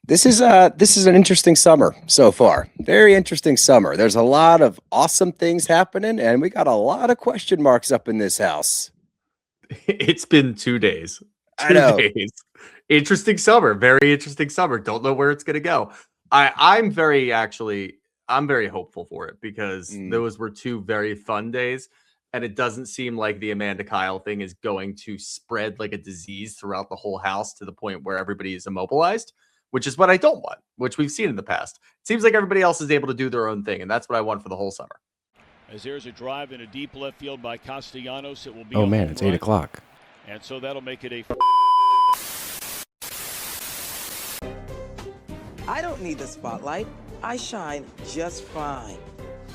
This is an interesting summer so far. Very interesting summer. There's a lot of awesome things happening, and we got a lot of question marks up in this house. It's been 2 days. I 2 know. days. Interesting summer, very interesting summer. Don't know where it's gonna go. I'm very I'm very hopeful for it because Mm, those were 2 very fun days, and it doesn't seem like the Amanda Kyle thing is going to spread like a disease throughout the whole house to the point where everybody is immobilized, which is what I don't want, which we've seen in the past. It seems like everybody else is able to do their own thing, and that's what I want for the whole summer. As there's a drive in a deep left field by Castellanos, it will be Oh a man, home it's 8 run. o'clock. And so that'll make it a. I don't need the spotlight. I shine just fine.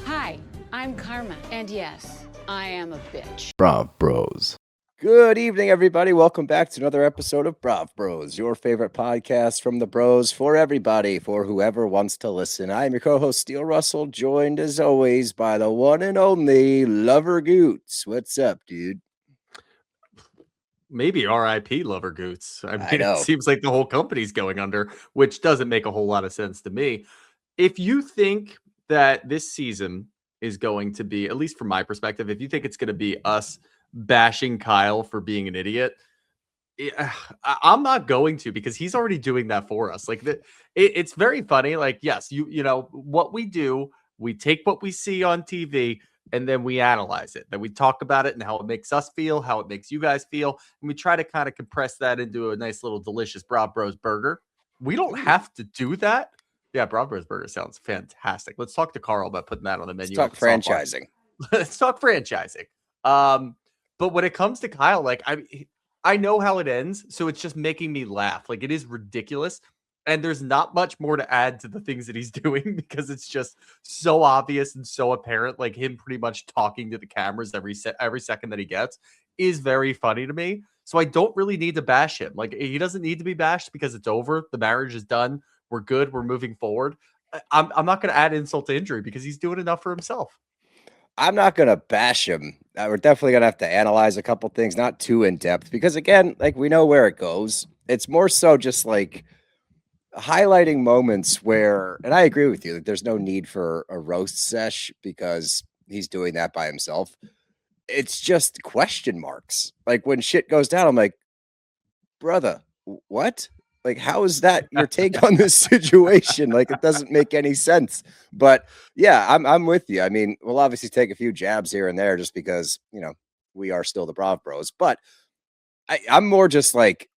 Hi, I'm Karma, and yes, I am a bitch. Brav Bros. Good evening, everybody. Welcome back to another episode of Brav Bros, your favorite podcast from the bros for everybody, for whoever wants to listen. I am your co-host, Steele Russell, joined as always by the one and only Lover Goots. What's up, dude? Maybe RIP Lover Goots. I mean, know. it seems like the whole company's going under, which doesn't make a whole lot of sense to me. If you think that this season is going to be, at least from my perspective, if you think it's going to be us bashing Kyle for being an idiot, I'm not going to, because he's already doing that for us. Like it's very funny. Like, yes, you know what we do. We take what we see on TV and then we analyze it. Then we talk about it and how it makes us feel, how it makes you guys feel, and we try to kind of compress that into a nice little delicious Brav Bros burger. We don't have to do that. Yeah, Brav Bros burger sounds fantastic. Let's talk to Carl about putting that on the menu. Let's talk franchising. Let's talk franchising. But when it comes to Kyle, like I know how it ends, so it's just making me laugh. Like, it is ridiculous. And there's not much more to add to the things that he's doing because it's just so obvious and so apparent. Like, him pretty much talking to the cameras every second that he gets is very funny to me. So I don't really need to bash him. Like, he doesn't need to be bashed because it's over. The marriage is done. We're good. We're moving forward. I'm not going to add insult to injury because he's doing enough for himself. I'm not going to bash him. We're definitely going to have to analyze a couple things, not too in depth, because again, like, we know where it goes. It's more so just like highlighting moments where, and I agree with you, that there's no need for a roast sesh because he's doing that by himself. It's just question marks. Like, when shit goes down, I'm like, brother, what? Like, how is that your take on this situation? Like, it doesn't make any sense. But yeah, I'm with you. I mean, we'll obviously take a few jabs here and there just because, we are still the Brav Bros. But I'm more just like,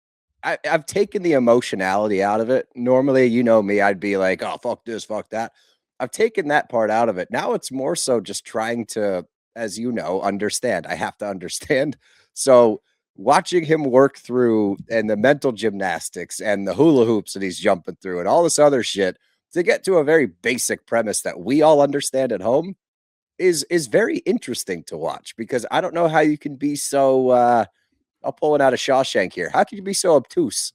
I've taken the emotionality out of it. Normally, you know me, I'd be like, oh, fuck this, fuck that. I've taken that part out of it. Now it's more so just trying to, as you know, understand. I have to understand. So watching him work through and the mental gymnastics and the hula hoops that he's jumping through and all this other shit to get to a very basic premise that we all understand at home is very interesting to watch, because I don't know how you can be so I'll pull it out of Shawshank here. How can you be so obtuse?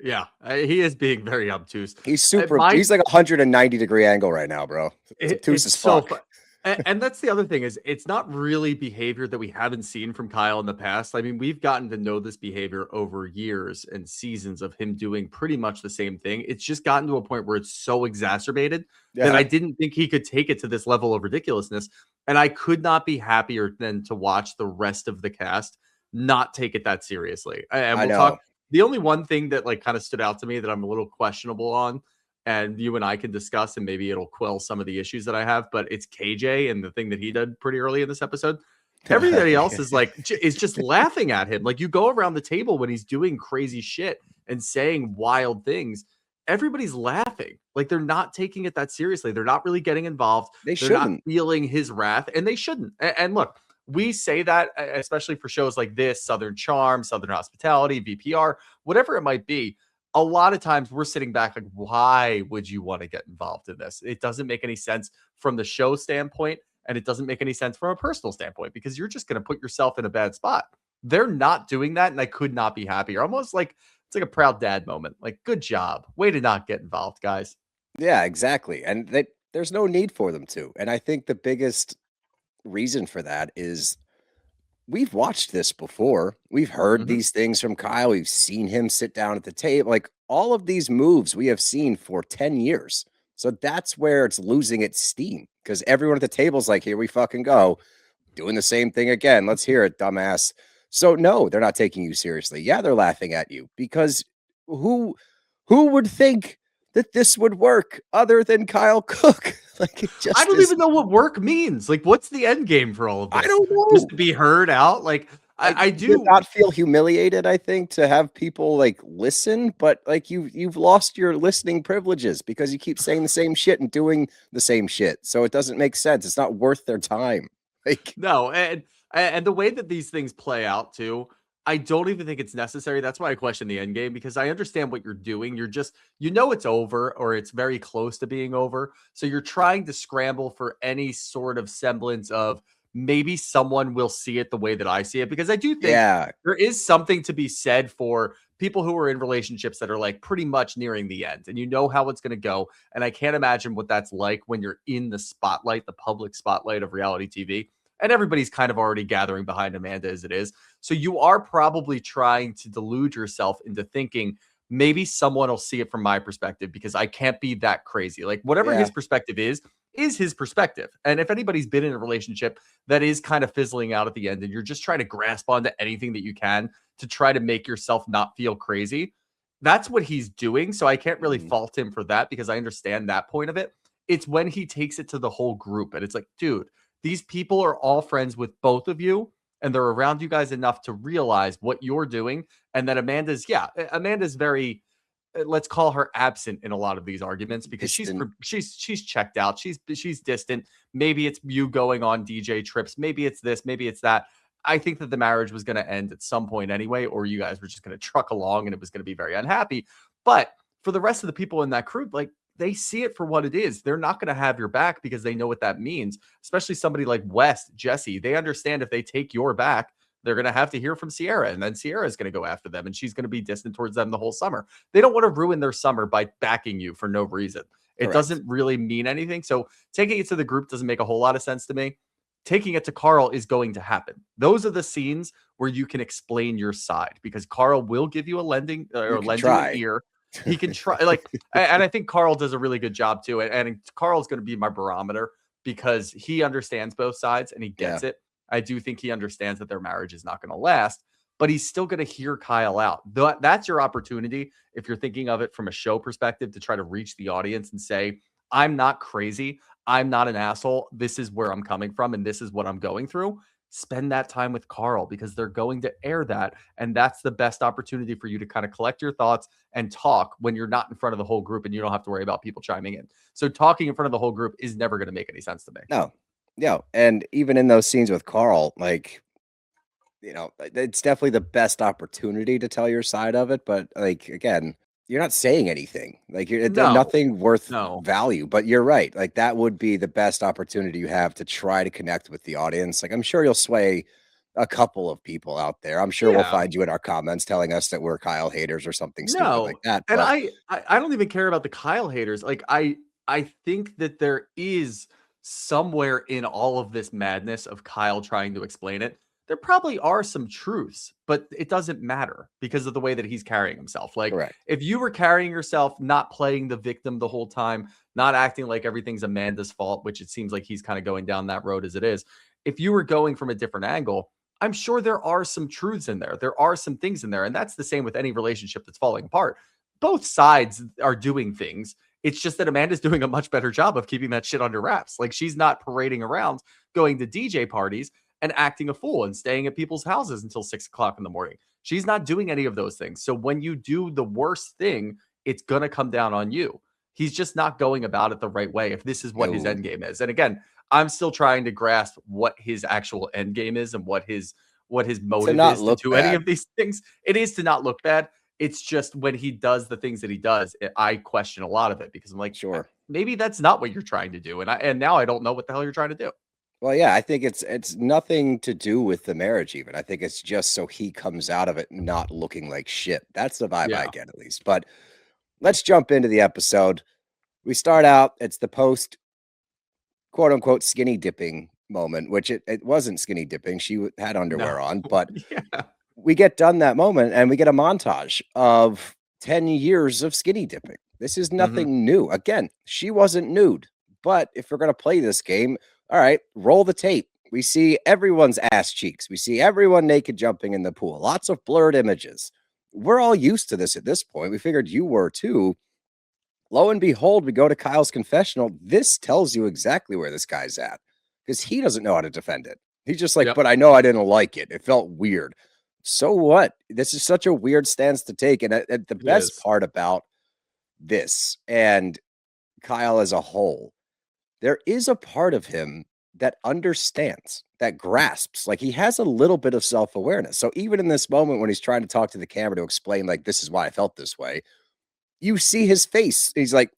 Yeah, he is being very obtuse. He's he's like 190-degree angle right now, bro. It's obtuse as fuck. And that's the other thing, is it's not really behavior that we haven't seen from Kyle in the past. I mean, we've gotten to know this behavior over years and seasons of him doing pretty much the same thing. It's just gotten to a point where it's so exacerbated that I didn't think he could take it to this level of ridiculousness. And I could not be happier than to watch the rest of the cast not take it that seriously. And we'll talk. The only one thing that like kind of stood out to me that I'm a little questionable on, and you and I can discuss, and maybe it'll quell some of the issues that I have, but it's KJ and the thing that he did pretty early in this episode. Everybody else is like, is just laughing at him. Like, you go around the table when he's doing crazy shit and saying wild things, everybody's laughing. Like, they're not taking it that seriously. They're not really getting involved. They're not feeling his wrath, and they shouldn't. And look, we say that, especially for shows like this, Southern Charm, Southern Hospitality, VPR, whatever it might be. A lot of times we're sitting back like, why would you want to get involved in this? It doesn't make any sense from the show standpoint, and it doesn't make any sense from a personal standpoint, because you're just going to put yourself in a bad spot. They're not doing that, and I could not be happier. Almost like it's like a proud dad moment. Like, good job. Way to not get involved, guys. Yeah, exactly. And there's no need for them to. And I think the biggest reason for that is we've watched this before. We've heard these things from Kyle. We've seen him sit down at the table. Like, all of these moves we have seen for 10 years. So that's where it's losing its steam because everyone at the table's like, here we fucking go, doing the same thing again. Let's hear it, dumbass. So no, they're not taking you seriously. Yeah, they're laughing at you because who would think that this would work other than Kyle Cook? Like it just I don't even know what work means. Like, what's the end game for all of this? I don't know. Just to be heard out. Like, I do not feel humiliated, I think, to have people like listen, but like you've lost your listening privileges because you keep saying the same shit and doing the same shit. So it doesn't make sense. It's not worth their time. Like no, and the way that these things play out too, I don't even think it's necessary. That's why I question the end game because I understand what you're doing. You're just, it's over or it's very close to being over. So you're trying to scramble for any sort of semblance of maybe someone will see it the way that I see it. Because I do think there is something to be said for people who are in relationships that are like pretty much nearing the end and you know how it's going to go. And I can't imagine what that's like when you're in the spotlight, the public spotlight of reality TV. And everybody's kind of already gathering behind Amanda as it is. So you are probably trying to delude yourself into thinking maybe someone will see it from my perspective because I can't be that crazy. Like whatever his perspective is his perspective. And if anybody's been in a relationship that is kind of fizzling out at the end and you're just trying to grasp onto anything that you can to try to make yourself not feel crazy, that's what he's doing. So I can't really fault him for that because I understand that point of it. It's when he takes it to the whole group and it's like, dude, these people are all friends with both of you and they're around you guys enough to realize what you're doing. And that Amanda's very, let's call her absent in a lot of these arguments because she's checked out. She's distant. Maybe it's you going on DJ trips. Maybe it's this, maybe it's that. I think that the marriage was going to end at some point anyway, or you guys were just going to truck along and it was going to be very unhappy. But for the rest of the people in that group, like they see it for what it is. They're not going to have your back because they know what that means, especially somebody like West, Jesse. They understand if they take your back, they're going to have to hear from Ciara, and then Ciara is going to go after them, and she's going to be distant towards them the whole summer. They don't want to ruin their summer by backing you for no reason. It doesn't really mean anything. So taking it to the group doesn't make a whole lot of sense to me. Taking it to Carl is going to happen. Those are the scenes where you can explain your side because Carl will give you a lend you an ear. He can try and I think Carl does a really good job too. And Carl's going to be my barometer because he understands both sides and he gets it. I do think he understands that their marriage is not going to last, but he's still going to hear Kyle out. That's your opportunity. If you're thinking of it from a show perspective to try to reach the audience and say, I'm not crazy. I'm not an asshole. This is where I'm coming from. And this is what I'm going through. Spend that time with Carl because they're going to air that. And that's the best opportunity for you to kind of collect your thoughts and talk when you're not in front of the whole group and you don't have to worry about people chiming in. So talking in front of the whole group is never going to make any sense to me. No. And even in those scenes with Carl, like, it's definitely the best opportunity to tell your side of it. But like, again, you're not saying anything like nothing worth value, but you're right. Like that would be the best opportunity you have to try to connect with the audience. Like I'm sure you'll sway a couple of people out there. I'm sure we'll find you in our comments telling us that we're Kyle haters or something stupid like that. And I don't even care about the Kyle haters. Like I think that there is somewhere in all of this madness of Kyle trying to explain it, there probably are some truths, but it doesn't matter because of the way that he's carrying himself. Like if you were carrying yourself, not playing the victim the whole time, not acting like everything's Amanda's fault, which it seems like he's kind of going down that road as it is. If you were going from a different angle, I'm sure there are some truths in there. There are some things in there. And that's the same with any relationship that's falling apart. Both sides are doing things. It's just that Amanda's doing a much better job of keeping that shit under wraps. Like she's not parading around going to DJ parties and acting a fool and staying at people's houses until 6 o'clock in the morning. She's not doing any of those things. So when you do the worst thing, it's going to come down on you. He's just not going about it the right way if this is what his end game is. And again, I'm still trying to grasp what his actual end game is and what his motive is to do any of these things. It is to not look bad. It's just when he does the things that he does, I question a lot of it because I'm like, sure, maybe that's not what you're trying to do. And now I don't know what the hell you're trying to do. Well, yeah, I think it's nothing to do with the marriage even. I think it's just so he comes out of it not looking like shit. That's the vibe I get at least. But let's jump into the episode. We start out, it's the post quote unquote skinny dipping moment, which it wasn't skinny dipping. She had underwear on, but we get done that moment and we get a montage of 10 years of skinny dipping. This is Mm-hmm. nothing new. Again, she wasn't nude. But if we're going to play this game, all right, roll the tape. We see everyone's ass cheeks. We see everyone naked jumping in the pool. Lots of blurred images. We're all used to this at this point. We figured you were too. Lo and behold, we go to Kyle's confessional. This tells you exactly where this guy's at because he doesn't know how to defend it. He's just like, Yep. but I know I didn't like it. It felt weird. So what? This is such a weird stance to take. And the best part about this and Kyle as a whole, there is a part of him that understands, that grasps, like he has a little bit of self-awareness. So even in this moment when he's trying to talk to the camera to explain, like, this is why I felt this way, you see his face. He's like,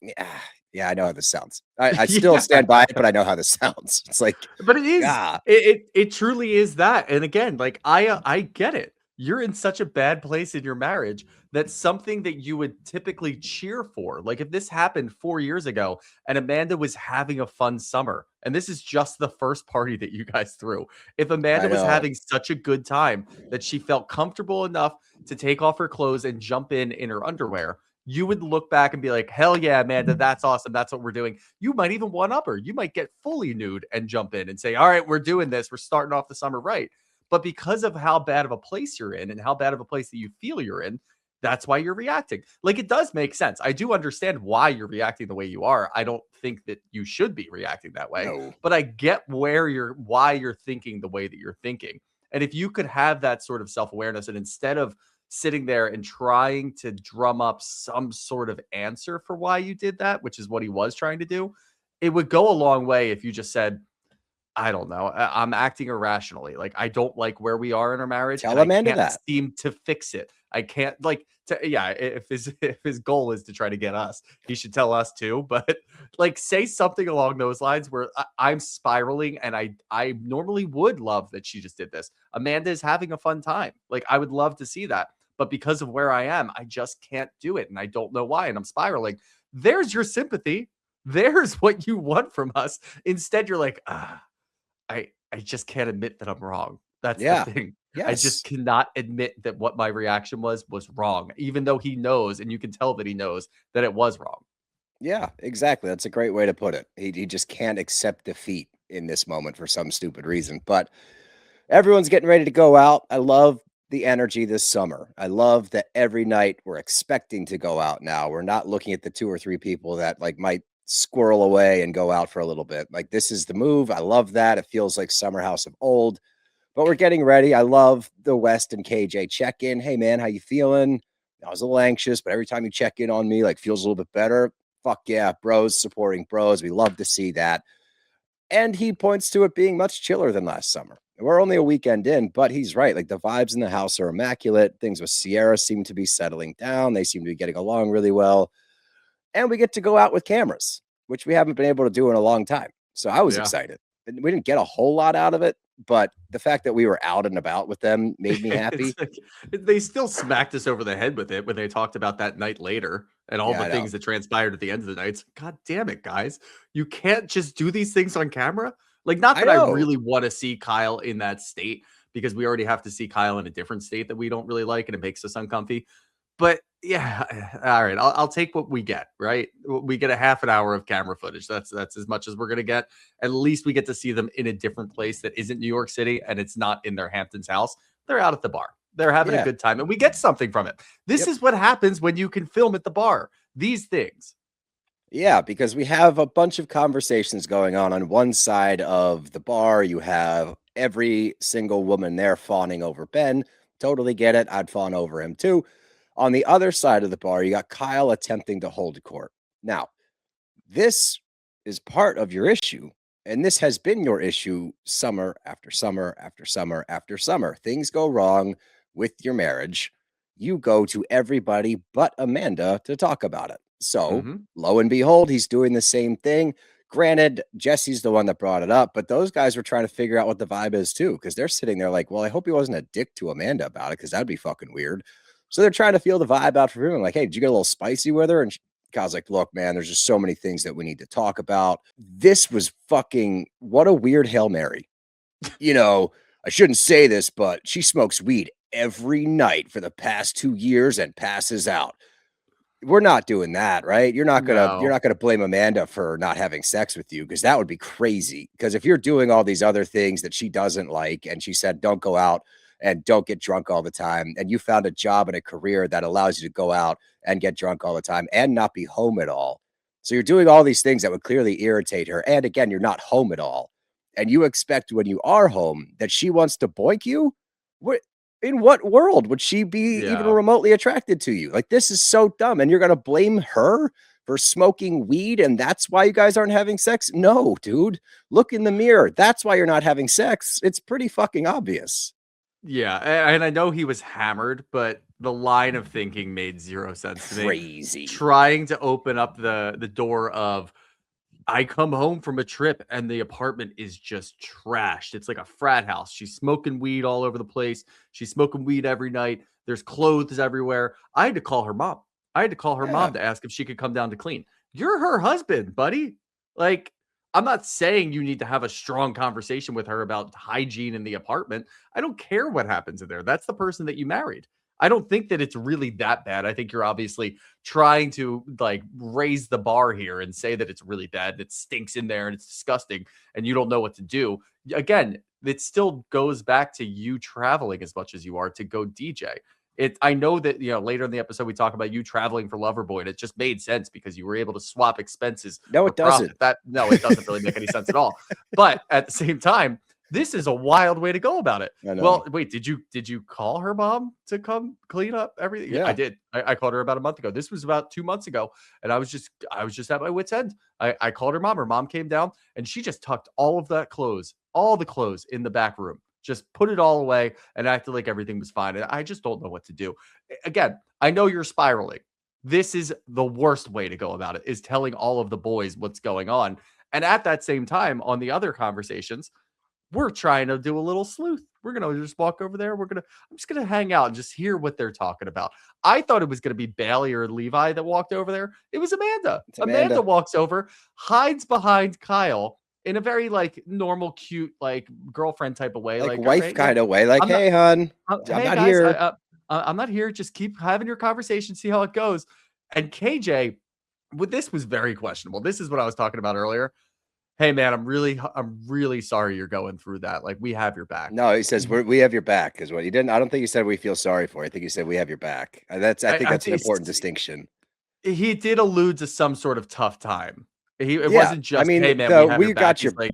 yeah, I know how this sounds. I still stand by it, but I know how this sounds. It's like, but it is, ah. it truly is that. And again, like I get it. You're in such a bad place in your marriage that something that you would typically cheer for, like if this happened 4 years ago and Amanda was having a fun summer, and this is just the first party that you guys threw. If Amanda was having such a good time that she felt comfortable enough to take off her clothes and jump in her underwear, you would look back and be like, hell yeah, Amanda, that's awesome. That's what we're doing. You might even one up her. You might get fully nude and jump in and say, all right, we're doing this. We're starting off the summer right. But because of how bad of a place you're in and how bad of a place that you feel you're in, that's why you're reacting. Like, it does make sense. I do understand why you're reacting the way you are. I don't think that you should be reacting that way, but I get why you're thinking the way that you're thinking. And if you could have that sort of self-awareness, and instead of sitting there and trying to drum up some sort of answer for why you did that, which is what he was trying to do, it would go a long way if you just said, I don't know, I'm acting irrationally. Like, I don't like where we are in our marriage. Tell Amanda I can't seem to fix it. I can't, like, if his goal is to try to get us, he should tell us too. But like, say something along those lines where I'm spiraling, and I normally would love that she just did this. Amanda is having a fun time. Like, I would love to see that. But because of where I am, I just can't do it. And I don't know why. And I'm spiraling. There's your sympathy. There's what you want from us. Instead, you're like, I just can't admit that I'm wrong. That's the thing. Yes. I just cannot admit that what my reaction was wrong, even though he knows, and you can tell that he knows that it was wrong. Yeah, exactly. That's a great way to put it. He just can't accept defeat in this moment for some stupid reason. But everyone's getting ready to go out. I love the energy this summer. I love that every night we're expecting to go out now. We're not looking at the 2 or 3 people that like might squirrel away and go out for a little bit. Like, this is the move. I love that. It feels like Summer House of old, but we're getting ready. I love the West and KJ check in. Hey man, how you feeling? I was a little anxious, but every time you check in on me, like, feels a little bit better. Fuck yeah, bros supporting bros. We love to see that. And he points to it being much chiller than last summer. We're only a weekend in, but he's right. Like, the vibes in the house are immaculate. Things with Ciara seem to be settling down. They seem to be getting along really well. And we get to go out with cameras, which we haven't been able to do in a long time. So I was excited. And we didn't get a whole lot out of it, but the fact that we were out and about with them made me happy. Like, they still smacked us over the head with it when they talked about that night later and all the things that transpired at the end of the night. It's, God damn it, guys. You can't just do these things on camera. Like, not that I really want to see Kyle in that state, because we already have to see Kyle in a different state that we don't really like, and it makes us uncomfy. But yeah, all right, I'll take what we get, right? We get a half an hour of camera footage. That's as much as we're going to get. At least we get to see them in a different place that isn't New York City, and it's not in their Hamptons house. They're out at the bar. They're having a good time, and we get something from it. This is what happens when you can film at the bar. These things. Yeah, because we have a bunch of conversations going on one side of the bar. You have every single woman there fawning over Ben. Totally get it. I'd fawn over him too. On the other side of the bar, you got Kyle attempting to hold court. Now, this is part of your issue, and this has been your issue summer after summer after summer after summer. Things go wrong with your marriage. You go to everybody but Amanda to talk about it. So, lo and behold, he's doing the same thing. Granted, Jesse's the one that brought it up, but those guys were trying to figure out what the vibe is too, because they're sitting there like, well, I hope he wasn't a dick to Amanda about it, because that'd be fucking weird. So they're trying to feel the vibe out for him. Like, hey, did you get a little spicy with her? And Kyle's like, look, man, there's just so many things that we need to talk about. This was fucking, what a weird Hail Mary. You know, I shouldn't say this, but she smokes weed every night for the past 2 years and passes out. we're not doing that, right? You're not No. gonna blame Amanda for not having sex with you because that would be crazy. Because if you're doing all these other things that she doesn't like, and she said, "Don't go out and don't get drunk all the time," and you found a job and a career that allows you to go out and get drunk all the time and not be home at all. So you're doing all these things that would clearly irritate her. And again, you're not home at all. And you expect when you are home that she wants to boink you? What in what world would she be even Yeah. remotely attracted to you? Like, this is so dumb. And you're gonna blame her for smoking weed, and that's why you guys aren't having sex? No, dude. Look in the mirror. That's why you're not having sex. It's pretty fucking obvious. Yeah, and I know he was hammered, but the line of thinking made zero sense to me. Crazy. Trying to open up the door of, I come home from a trip and the apartment is just trashed. It's like a frat house. She's smoking weed all over the place. She's smoking weed every night. There's clothes everywhere. I had to call her mom. I had to call her Yeah. mom to ask if she could come down to clean. You're her husband, buddy. Like, I'm not saying you need to have a strong conversation with her about hygiene in the apartment. I don't care what happens in there. That's the person that you married. I don't think that it's really that bad. I think you're obviously trying to like raise the bar here and say that it's really bad, that stinks in there and it's disgusting and you don't know what to do. Again, it still goes back to you traveling as much as you are to go DJ. I know that, later in the episode we talk about you traveling for Loverboy, and it just made sense because you were able to swap expenses. No, for it doesn't. profit. No, it doesn't really make any sense at all. But at the same time, this is a wild way to go about it. I know. Well, wait, did you call her mom to come clean up everything? Yeah. I did. I called her about a month ago. This was about 2 months ago, and I was just at my wit's end. I called her mom. Her mom came down, and she just tucked all the clothes in the back room. Just put it all away and acted like everything was fine. And I just don't know what to do. Again, I know you're spiraling. This is the worst way to go about it, is telling all of the boys what's going on. And at that same time, on the other conversations, we're trying to do a little sleuth. We're going to just walk over there. I'm just going to hang out and just hear what they're talking about. I thought it was going to be Bailey or Levi that walked over there. It was Amanda. It's Amanda. Amanda walks over, hides behind Kyle in a very like normal, cute, like girlfriend type of way. Like all wife right, kind of way. Like, I'm not- hey, hon, I'm hey, not guys, here. I'm not here. Just keep having your conversation, see how it goes. And KJ, this was very questionable. This is what I was talking about earlier. Hey man, I'm really sorry you're going through that. Like, we have your back. No, he says we have your back is what he didn't. I don't think he said we feel sorry for you. I think he said we have your back. I think that's an important distinction. He did allude to some sort of tough time. It Yeah, wasn't just, I mean, hey man, we got He's your. like,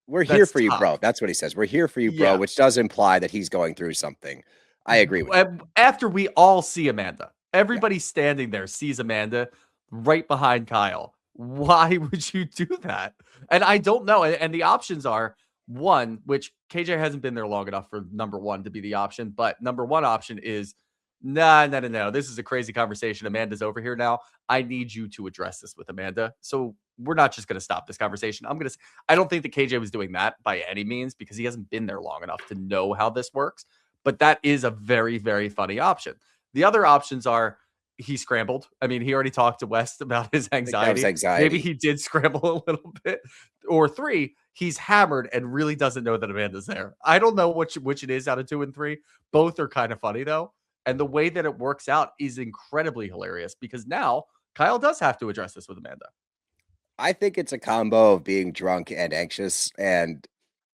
We're here that's for you, bro. tough. That's what he says. We're here for you, bro, Yeah. which does imply that he's going through something. I agree with you. After we all see Amanda, everybody standing there sees Amanda right behind Kyle. Why would you do that? And I don't know. And the options are one, which KJ hasn't been there long enough for number one to be the option. But number one option is, no. This is a crazy conversation. Amanda's over here now. I need you to address this with Amanda. So we're not just going to stop this conversation. I don't think that KJ was doing that by any means because he hasn't been there long enough to know how this works. But that is a very, very funny option. The other options are, he scrambled. I mean, he already talked to West about his anxiety. Maybe he did scramble a little bit. Or three, he's hammered and really doesn't know that Amanda's there. I don't know which it is out of 2 and 3. Both are kind of funny though. And the way that it works out is incredibly hilarious because now Kyle does have to address this with Amanda. I think it's a combo of being drunk and anxious and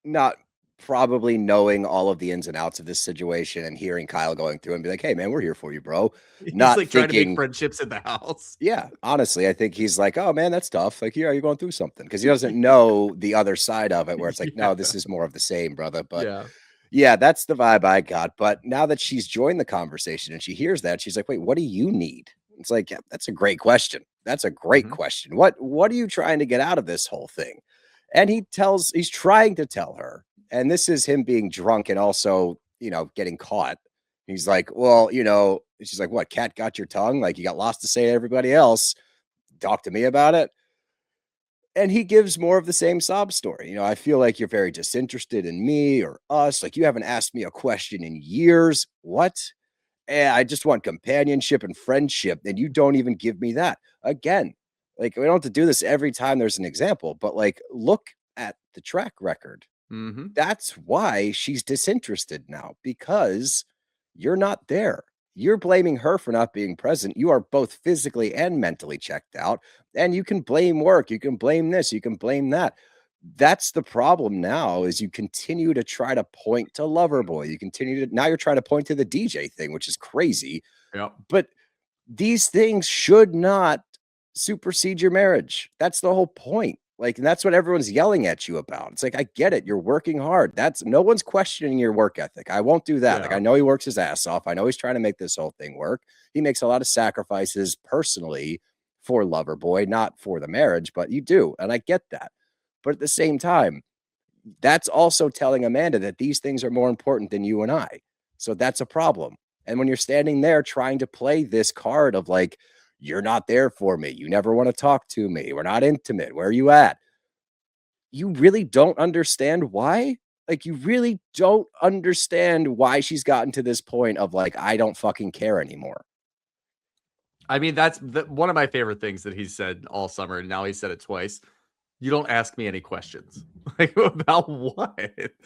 not probably knowing all of the ins and outs of this situation and hearing Kyle going through and be like, hey man, we're here for you, bro. He's Not like trying to thinking make friendships in the house. Yeah, honestly, I think he's like, oh man, that's tough. Like, yeah, you're going through something because he doesn't know the other side of it where it's like, no, this is more of the same, brother. But yeah, that's the vibe I got. But now that she's joined the conversation and she hears that, she's like, wait, what do you need? It's like, yeah, that's a great question. That's a great question. What are you trying to get out of this whole thing? And he's trying to tell her. And this is him being drunk and also, getting caught. He's like, well, she's like, what, cat got your tongue? Like, you got lost to say to everybody else. Talk to me about it. And he gives more of the same sob story. I feel like you're very disinterested in me or us. Like, you haven't asked me a question in years. What? I just want companionship and friendship. And you don't even give me that. Again, like, we don't have to do this every time there's an example, but like, look at the track record. That's why she's disinterested now, because you're not there. You're blaming her for not being present. You are both physically and mentally checked out. And you can blame work. You can blame this. You can blame that. That's the problem now is you continue to try to point to Loverboy. You continue to now you're trying to point to the DJ thing, which is crazy. Yep. But these things should not supersede your marriage. That's the whole point. Like, and that's what everyone's yelling at you about. It's like, I get it. You're working hard. That's no one's questioning your work ethic. I won't do that. Yeah. Like, I know he works his ass off. I know he's trying to make this whole thing work. He makes a lot of sacrifices personally for Loverboy, not for the marriage, but you do. And I get that. But at the same time, that's also telling Amanda that these things are more important than you and I. So that's a problem. And when you're standing there trying to play this card of like, you're not there for me. You never want to talk to me. We're not intimate. Where are you at? You really don't understand why? Like, you really don't understand why she's gotten to this point of like, I don't fucking care anymore. I mean, that's one of my favorite things that he said all summer, and now he said it twice. You don't ask me any questions. Like, about what?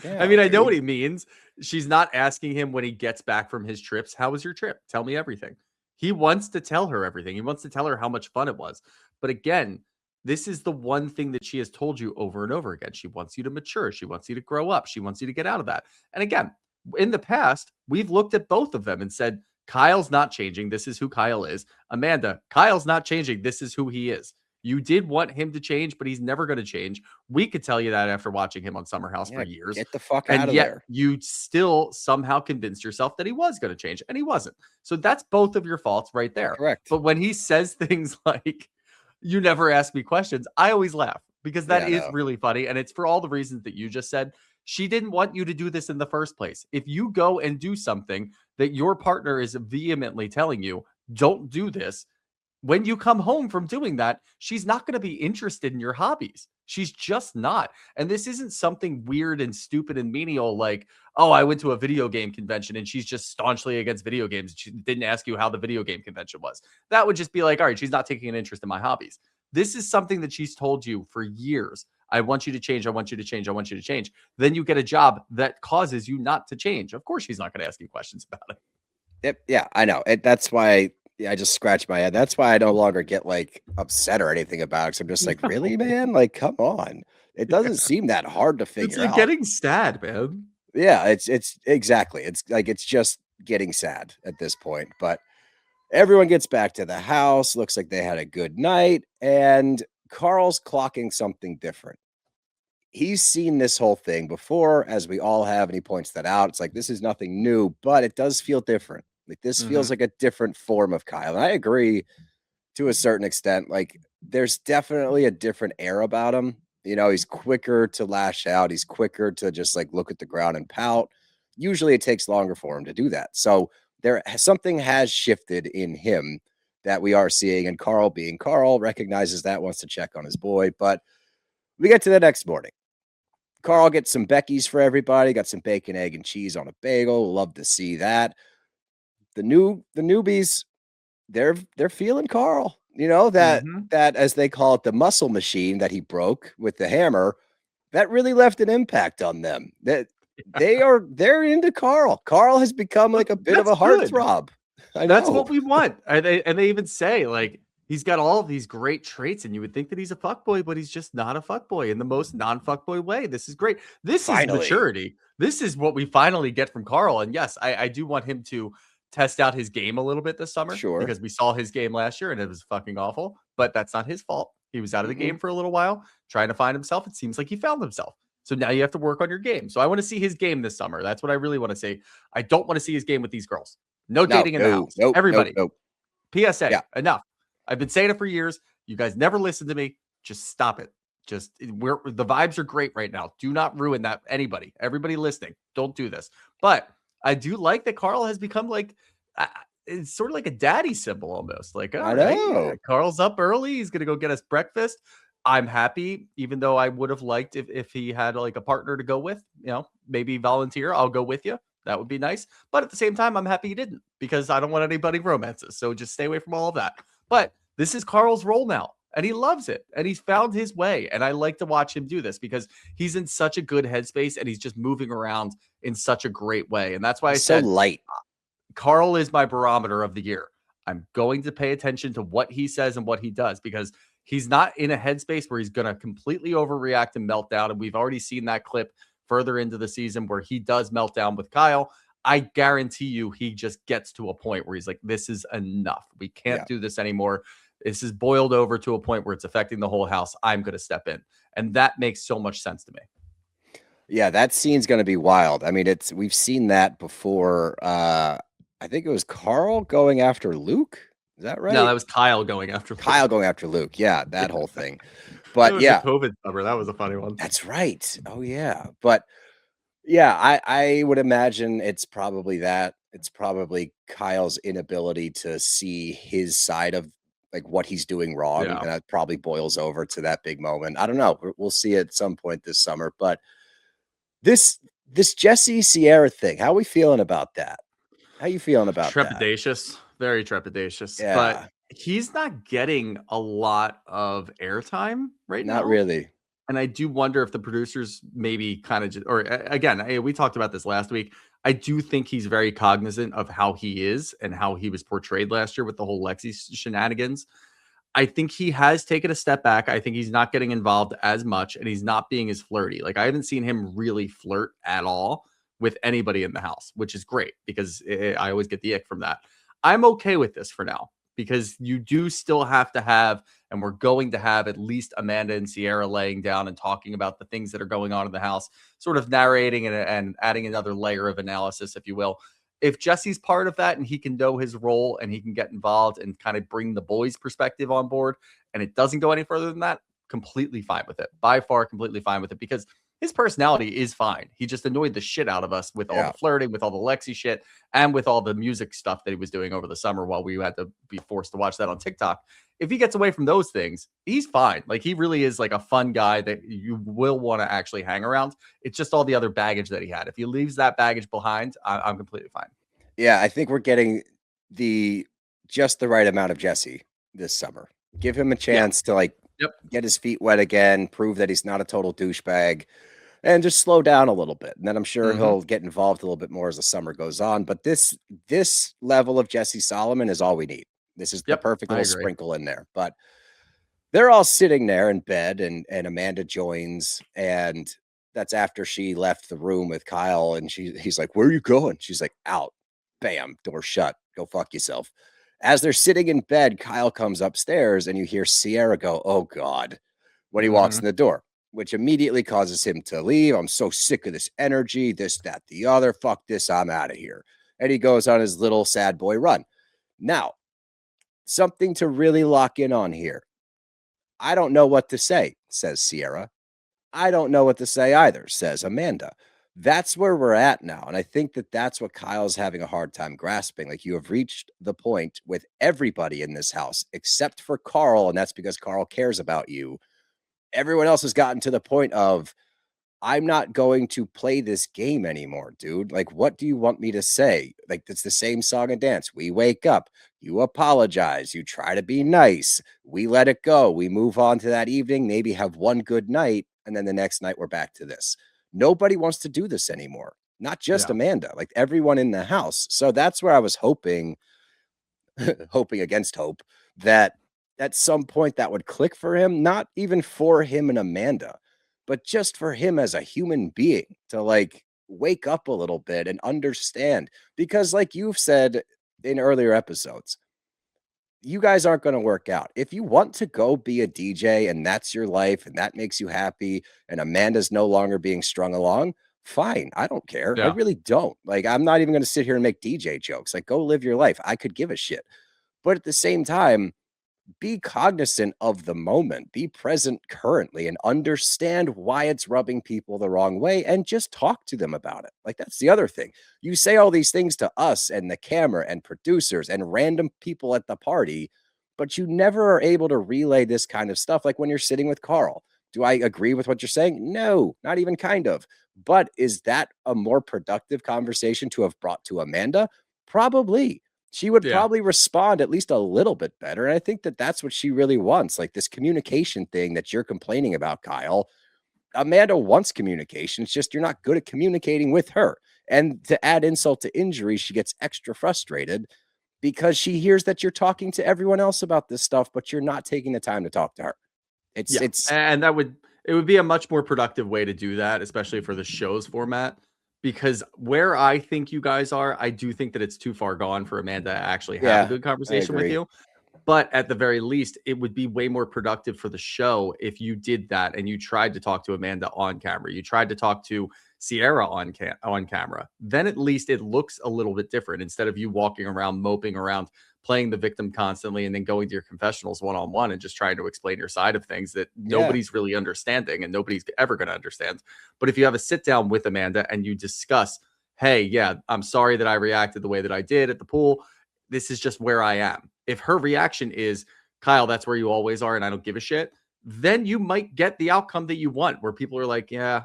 Yeah, I mean, I know what he means. She's not asking him when he gets back from his trips, how was your trip? Tell me everything. He wants to tell her everything. He wants to tell her how much fun it was. But again, this is the one thing that she has told you over and over again. She wants you to mature. She wants you to grow up. She wants you to get out of that. And again, in the past, we've looked at both of them and said, Kyle's not changing. This is who Kyle is. Amanda, Kyle's not changing. This is who he is. You did want him to change, but he's never going to change. We could tell you that after watching him on Summer House for years. Get the fuck out and of yet there. you still somehow convinced yourself that he was going to change, and he wasn't. So that's both of your faults right there. Correct. But when he says things like, you never ask me questions, I always laugh because that is really funny. And it's for all the reasons that you just said. She didn't want you to do this in the first place. If you go and do something that your partner is vehemently telling you, don't do this, when you come home from doing that, she's not going to be interested in your hobbies. She's just not. And this isn't something weird and stupid and menial like, oh, I went to a video game convention and she's just staunchly against video games. She didn't ask you how the video game convention was. That would just be like, all right, she's not taking an interest in my hobbies. This is something that she's told you for years. I want you to change. I want you to change. I want you to change. Then you get a job that causes you not to change. Of course, she's not going to ask you questions about it. Yeah, I know. That's why I just scratched my head. That's why I no longer get like upset or anything about it. 'Cause I'm just like, really, man? Like, come on. It doesn't seem that hard to figure It's like out. getting sad, man. Yeah, it's exactly. It's like it's just getting sad at this point. But everyone gets back to the house. Looks like they had a good night, and Carl's clocking something different. He's seen this whole thing before, as we all have, and he points that out. It's like this is nothing new, but it does feel different. Like this feels like a different form of Kyle. And I agree to a certain extent. Like there's definitely a different air about him. You know, he's quicker to lash out. He's quicker to just like look at the ground and pout. Usually it takes longer for him to do that. So something has shifted in him that we are seeing. And Carl, being Carl, recognizes that, wants to check on his boy. But we get to the next morning. Carl gets some Becky's for everybody. Got some bacon, egg, and cheese on a bagel. Love to see that. The newbies, they're feeling Carl. You know, that as they call it, the muscle machine that he broke with the hammer, that really left an impact on them. That they're into Carl. Carl has become like a bit of a heartthrob. That's what we want. And they even say like he's got all of these great traits, and you would think that he's a fuckboy, but he's just not a fuckboy in the most non-fuckboy way. This is great. This is maturity. This is what we finally get from Carl. And yes, I do want him to test out his game a little bit this summer. Sure. Because we saw his game last year and it was fucking awful, but that's not his fault. He was out of the game for a little while, trying to find himself. It seems like he found himself. So now you have to work on your game. So I want to see his game this summer. That's what I really want to see. I don't want to see his game with these girls. No dating in the house. Everybody. PSA. Enough. I've been saying it for years. You guys never listen to me. Just stop it. The vibes are great right now. Do not ruin that. Everybody listening, don't do this. But I do like that Carl has become like, it's sort of like a daddy symbol almost. Like, I know. Carl's up early. He's going to go get us breakfast. I'm happy, even though I would have liked if he had like a partner to go with, you know, maybe volunteer. I'll go with you. That would be nice. But at the same time, I'm happy he didn't, because I don't want anybody romances. So just stay away from all of that. But this is Carl's role now, and he loves it, and he's found his way. And I like to watch him do this because he's in such a good headspace and he's just moving around in such a great way. And that's why I said so light. Carl is my barometer of the year. I'm going to pay attention to what he says and what he does, because he's not in a headspace where he's going to completely overreact and melt down. And we've already seen that clip further into the season where he does melt down with Kyle. I guarantee you he just gets to a point where he's like, this is enough. We can't do this anymore. This is boiled over to a point where it's affecting the whole house. I'm going to step in. And that makes so much sense to me. Yeah, that scene's going to be wild. I mean, we've seen that before. I think it was Carl going after Luke. Is that right? No, that was Kyle going after Luke. Kyle going after Luke. Yeah, that whole thing. But yeah, COVID summer. That was a funny one. That's right. Oh yeah. But yeah, I would imagine it's probably that. It's probably Kyle's inability to see his side of like what he's doing wrong. Yeah. And that probably boils over to that big moment. I don't know. We'll see it at some point this summer. But this Jesse Ciara thing, how are we feeling about that? How you feeling about trepidatious? That? Very trepidatious. Yeah. But he's not getting a lot of airtime right now. Not really. And I do wonder if the producers maybe kind of just, or again, we talked about this last week. I do think he's very cognizant of how he is and how he was portrayed last year with the whole Lexi shenanigans. I think he has taken a step back. I think he's not getting involved as much and he's not being as flirty. Like, I haven't seen him really flirt at all with anybody in the house, which is great because I always get the ick from that. I'm okay with this for now because you do still have to have, and we're going to have at least Amanda and Ciara laying down and talking about the things that are going on in the house, sort of narrating and adding another layer of analysis, if you will. If Jesse's part of that and he can know his role and he can get involved and kind of bring the boys' perspective on board and it doesn't go any further than that, completely fine with it. By far, completely fine with it because his personality is fine. He just annoyed the shit out of us with all the flirting, with all the Lexi shit, and with all the music stuff that he was doing over the summer while we had to be forced to watch that on TikTok. If he gets away from those things, he's fine. Like, he really is like a fun guy that you will want to actually hang around. It's just all the other baggage that he had. If he leaves that baggage behind, I'm completely fine. Yeah, I think we're getting just the right amount of Jesse this summer. Give him a chance to get his feet wet again, prove that he's not a total douchebag, and just slow down a little bit. And then I'm sure he'll get involved a little bit more as the summer goes on. But this level of Jesse Solomon is all we need. This is the perfect little sprinkle in there. But they're all sitting there in bed, and Amanda joins, and that's after she left the room with Kyle. And he's like, "Where are you going?" She's like, "Out." Bam, door shut. Go fuck yourself. As they're sitting in bed, Kyle comes upstairs and you hear Ciara go, "Oh God," when he walks in the door, which immediately causes him to leave. "I'm so sick of this energy, this, that, the other. Fuck this. I'm out of here." And he goes on his little sad boy run. Now, something to really lock in on here. "I don't know what to say," says Ciara. "I don't know what to say either," says Amanda. That's where we're at now. And I think that that's what Kyle's having a hard time grasping. Like, you have reached the point with everybody in this house, except for Carl. And that's because Carl cares about you. Everyone else has gotten to the point of, "I'm not going to play this game anymore, dude. Like, what do you want me to say?" Like, it's the same song and dance. We wake up, you apologize, you try to be nice, we let it go, we move on to that evening, maybe have one good night, and then the next night we're back to this. Nobody wants to do this anymore. Not just Amanda, like everyone in the house. So that's where I was hoping against hope, that at some point that would click for him, not even for him and Amanda, but just for him as a human being to wake up a little bit and understand. Because like you've said in earlier episodes, you guys aren't going to work out. If you want to go be a DJ and that's your life and that makes you happy and Amanda's no longer being strung along, fine. I don't care. I really don't. I'm not even going to sit here and make DJ jokes. Go live your life. I could give a shit. But at the same time, be cognizant of the moment, be present currently, and understand why it's rubbing people the wrong way, and just talk to them about it. That's the other thing. You say all these things to us and the camera and producers and random people at the party, but you never are able to relay this kind of stuff. Like when you're sitting with Carl. Do I agree with what you're saying? No, not even kind of. But is that a more productive conversation to have brought to Amanda? Probably. She would probably respond at least a little bit better. And I think that that's what she really wants. This communication thing that you're complaining about, Kyle. Amanda wants communication. It's just you're not good at communicating with her. And to add insult to injury, she gets extra frustrated because she hears that you're talking to everyone else about this stuff, but you're not taking the time to talk to her. Yeah, It's and it would be a much more productive way to do that, especially for the show's format. Because where I think you guys are, I do think that it's too far gone for Amanda to actually have a good I conversation with agree. you. But at the very least, it would be way more productive for the show if you did that and you tried to talk to Amanda on camera. You tried to talk to Ciara on camera. Then at least it looks a little bit different instead of you walking around, moping around, playing the victim constantly, and then going to your confessionals one-on-one and just trying to explain your side of things that nobody's really understanding and nobody's ever going to understand. But if you have a sit down with Amanda and you discuss, hey, yeah, I'm sorry that I reacted the way that I did at the pool. This is just where I am. If her reaction is, Kyle, that's where you always are and I don't give a shit, then you might get the outcome that you want, where people are like, yeah,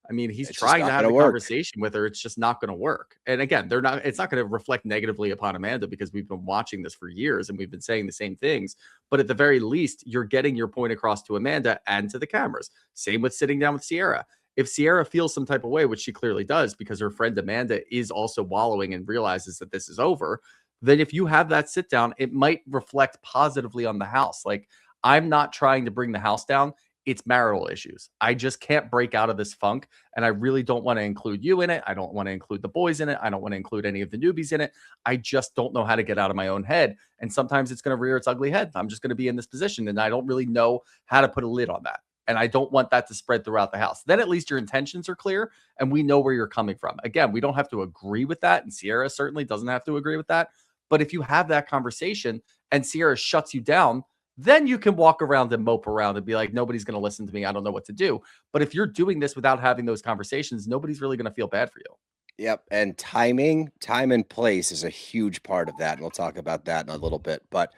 I mean, he's It's just trying not to have gonna the work. conversation with her. It's just not going to work. And again, it's not going to reflect negatively upon Amanda because we've been watching this for years and we've been saying the same things. But at the very least, you're getting your point across to Amanda and to the cameras. Same with sitting down with Ciara. If Ciara feels some type of way, which she clearly does because her friend Amanda is also wallowing and realizes that this is over, then if you have that sit down, it might reflect positively on the house. Like, I'm not trying to bring the house down. It's marital issues. I just can't break out of this funk. And I really don't want to include you in it. I don't want to include the boys in it. I don't want to include any of the newbies in it. I just don't know how to get out of my own head. And sometimes it's going to rear its ugly head. I'm just going to be in this position and I don't really know how to put a lid on that. And I don't want that to spread throughout the house. Then at least your intentions are clear and we know where you're coming from. Again, we don't have to agree with that. And Ciara certainly doesn't have to agree with that. But if you have that conversation and Ciara shuts you down, then you can walk around and mope around and be like, nobody's going to listen to me. I don't know what to do. But if you're doing this without having those conversations, nobody's really going to feel bad for you. Yep. And time and place is a huge part of that. And we'll talk about that in a little bit. But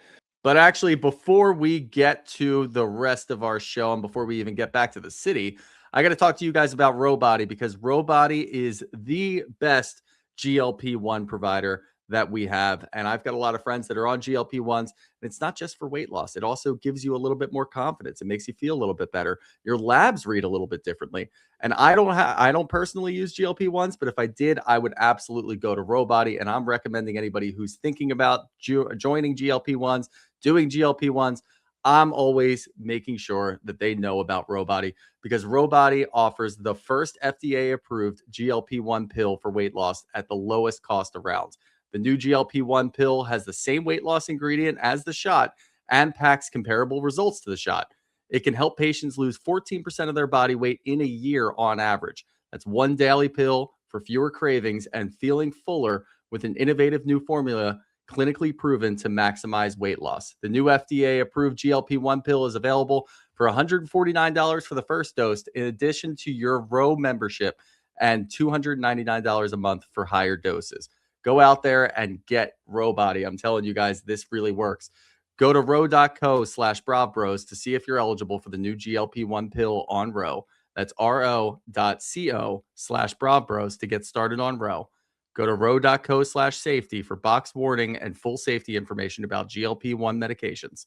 actually, before we get to the rest of our show and before we even get back to the city, I got to talk to you guys about Robody because Robody is the best GLP-1 provider that we have. And I've got a lot of friends that are on GLP-1s. And it's not just for weight loss. It also gives you a little bit more confidence. It makes you feel a little bit better. Your labs read a little bit differently. And I don't personally use GLP-1s, but if I did, I would absolutely go to Robody. And I'm recommending anybody who's thinking about joining GLP-1s, doing GLP-1s, I'm always making sure that they know about Robody because Robody offers the first FDA-approved GLP-1 pill for weight loss at the lowest cost around. The new GLP-1 pill has the same weight loss ingredient as the shot and packs comparable results to the shot. It can help patients lose 14% of their body weight in a year on average. That's one daily pill for fewer cravings and feeling fuller with an innovative new formula clinically proven to maximize weight loss. The new FDA-approved GLP-1 pill is available for $149 for the first dose, in addition to your Ro membership, and $299 a month for higher doses. Go out there and get Robody. I'm telling you guys, this really works. Go to ro.co/bravbros to see if you're eligible for the new GLP-1 pill on Ro. That's ro.co/bravbros to get started on Ro. Go to ro.co/safety for box warning and full safety information about GLP-1 medications.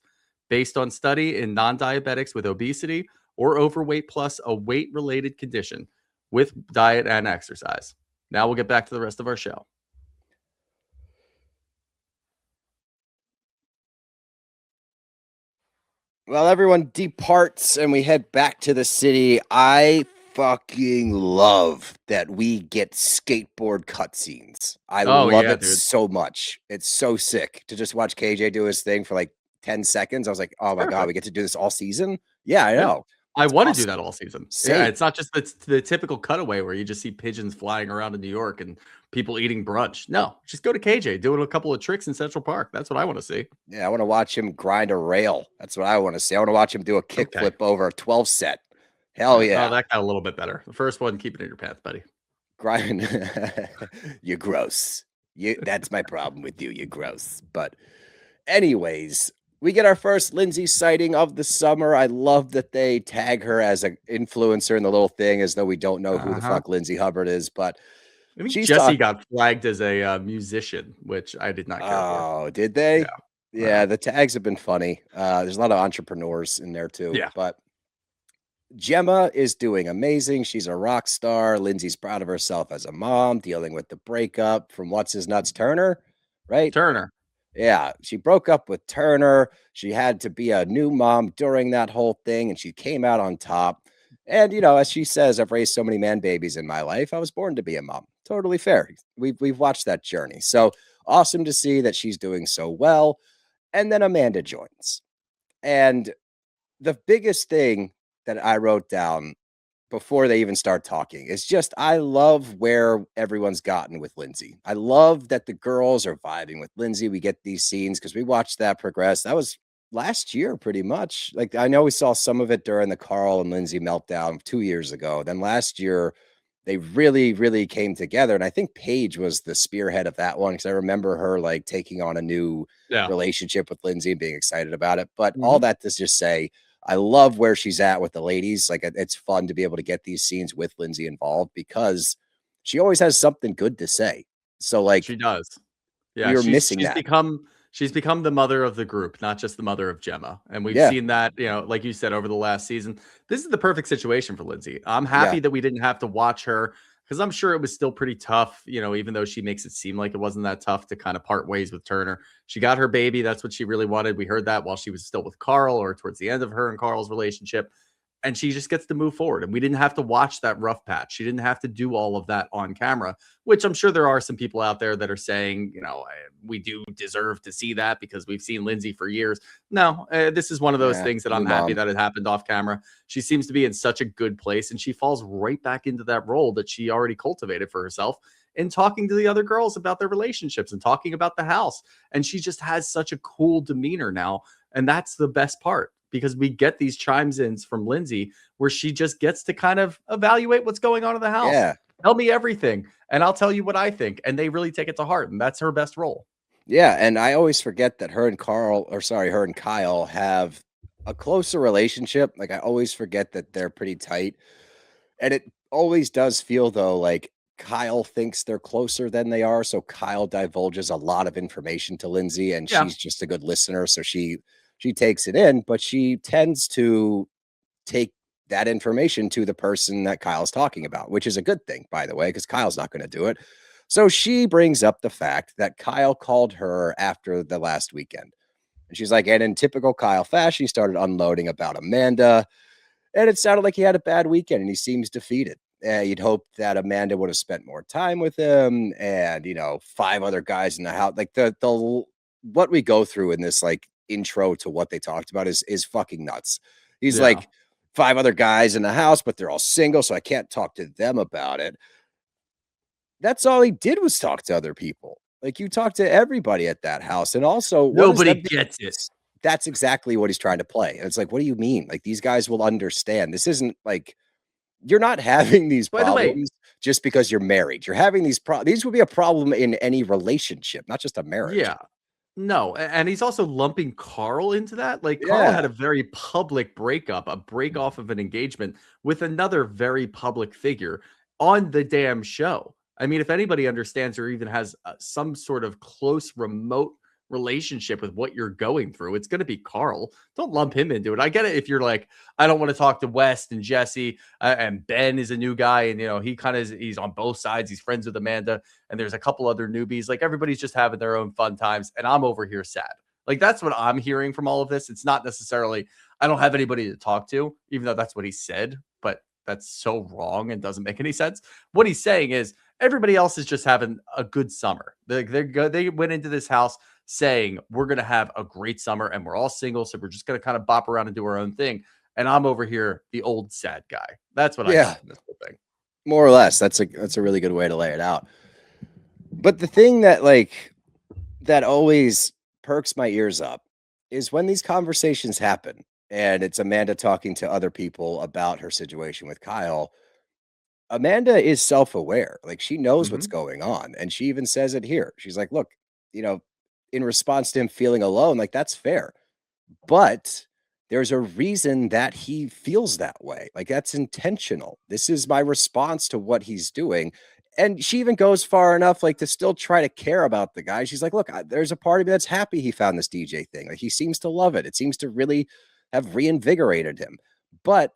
Based on study in non-diabetics with obesity or overweight plus a weight-related condition with diet and exercise. Now we'll get back to the rest of our show. Well, everyone departs and we head back to the city. I fucking love that we get skateboard cutscenes. I love it dude. so much. It's so sick to just watch KJ do his thing for like 10 seconds. I was like, oh my God, we get to do this all season? Yeah, I know. I want to awesome. do that all season. Same. Yeah, it's not just the typical cutaway where you just see pigeons flying around in New York and people eating brunch. No, just go to KJ, doing a couple of tricks in Central Park. That's what I want to see. Yeah, I want to watch him grind a rail. That's what I want to see. I want to watch him do a kickflip over a 12 set. Hell yeah. Oh, that got a little bit better. The first one, keep it in your pants, buddy. Grind. You're gross. That's my problem with you. You're gross. But anyways, we get our first Lindsay sighting of the summer. I love that they tag her as an influencer in the little thing as though we don't know who the fuck Lindsay Hubbard is. But I think Jesse got flagged as a musician, which I did not care for. Oh, did they? Yeah, the tags have been funny. There's a lot of entrepreneurs in there too. Yeah. But Gemma is doing amazing. She's a rock star. Lindsay's proud of herself as a mom, dealing with the breakup from what's his nuts Turner, right? Turner. Yeah, she broke up with Turner. She had to be a new mom during that whole thing, and she came out on top. And as she says, I've raised so many man babies in my life. I was born to be a mom. Totally fair. We've watched that journey. So awesome to see that she's doing so well. And then Amanda joins. And the biggest thing that I wrote down before they even start talking is just I love where everyone's gotten with Lindsay. I love that the girls are vibing with Lindsay. We get these scenes because we watched that progress. That was last year, pretty much. Like I know we saw some of it during the Carl and Lindsay meltdown 2 years ago. Then last year, they really, really came together. And I think Paige was the spearhead of that one because I remember her like taking on a new Yeah. relationship with Lindsay and being excited about it. But all Mhm. that to just say, I love where she's at with the ladies. Like it's fun to be able to get these scenes with Lindsay involved because she always has something good to say. So like She does. we Yeah, were she's missing she's that. become she's become the mother of the group, not just the mother of Gemma. And we've Yeah. seen that, like you said, over the last season. This is the perfect situation for Lindsay. I'm Yeah. happy that we didn't have to watch her because I'm sure it was still pretty tough, even though she makes it seem like it wasn't that tough to kind of part ways with Turner. She got her baby. That's what she really wanted. We heard that while she was still with Carl or towards the end of her and Carl's relationship. And she just gets to move forward. And we didn't have to watch that rough patch. She didn't have to do all of that on camera, which I'm sure there are some people out there that are saying, we do deserve to see that because we've seen Lindsay for years. No, this is one of those Yeah. things that New I'm happy mom. that it happened off camera. She seems to be in such a good place and she falls right back into that role that she already cultivated for herself in talking to the other girls about their relationships and talking about the house. And she just has such a cool demeanor now. And that's the best part because we get these chimes ins from Lindsay where she just gets to kind of evaluate what's going on in the house. Yeah. Tell me everything and I'll tell you what I think. And they really take it to heart. And that's her best role. Yeah. And I always forget that her and her and Kyle have a closer relationship. Like I always forget that they're pretty tight. And it always does feel though like Kyle thinks they're closer than they are. So Kyle divulges a lot of information to Lindsay and Yeah. she's just a good listener. So she takes it in, but she tends to take that information to the person that Kyle's talking about, which is a good thing, by the way, because Kyle's not going to do it. So she brings up the fact that Kyle called her after the last weekend. And she's like, and in typical Kyle fashion, he started unloading about Amanda. And it sounded like he had a bad weekend and he seems defeated. You'd hope that Amanda would have spent more time with him and, five other guys in the house. Like the what we go through in this like intro to what they talked about is fucking nuts. He's Yeah. like five other guys in the house, but they're all single, so I can't talk to them about it. That's all he did was talk to other people. Like you talk to everybody at that house. And also, what is Nobody that? gets it. That's exactly what he's trying to play. And it's like, what do you mean? Like these guys will understand. This isn't like you're not having these By the way, problems just because you're married. You're having these would be a problem in any relationship, not just a marriage. yeah. No, and he's also lumping Carl into that. Like Carl Yeah. had a very public breakup, a break off of an engagement with another very public figure on the damn show. I mean, if anybody understands or even has some sort of close remote relationship with what you're going through, it's going to be Carl. Don't lump him into it. I get it if you're like, I don't want to talk to West and Jesse and Ben is a new guy and he kind of he's on both sides. He's friends with Amanda and there's a couple other newbies. Like everybody's just having their own fun times, and I'm over here sad. Like that's what I'm hearing from all of this. It's not necessarily I don't have anybody to talk to, even though that's what he said, but that's so wrong and doesn't make any sense. What he's saying is everybody else is just having a good summer. They went into this house saying we're going to have a great summer and we're all single, so we're just going to kind of bop around and do our own thing. And I'm over here, the old sad guy. That's what I Yeah. got from this whole thing. More or less. That's a really good way to lay it out. But the thing that always perks my ears up is when these conversations happen and it's Amanda talking to other people about her situation with Kyle. Amanda is self-aware. Like she knows what's Mhm. going on. And she even says it here. She's like, look, you know, in response to him feeling alone, like that's fair. But there's a reason that he feels that way. Like that's intentional. This is my response to what he's doing. And she even goes far enough like to still try to care about the guy. She's like, look, there's a part of me that's happy he found this DJ thing. Like he seems to love it. It seems to really have reinvigorated him. But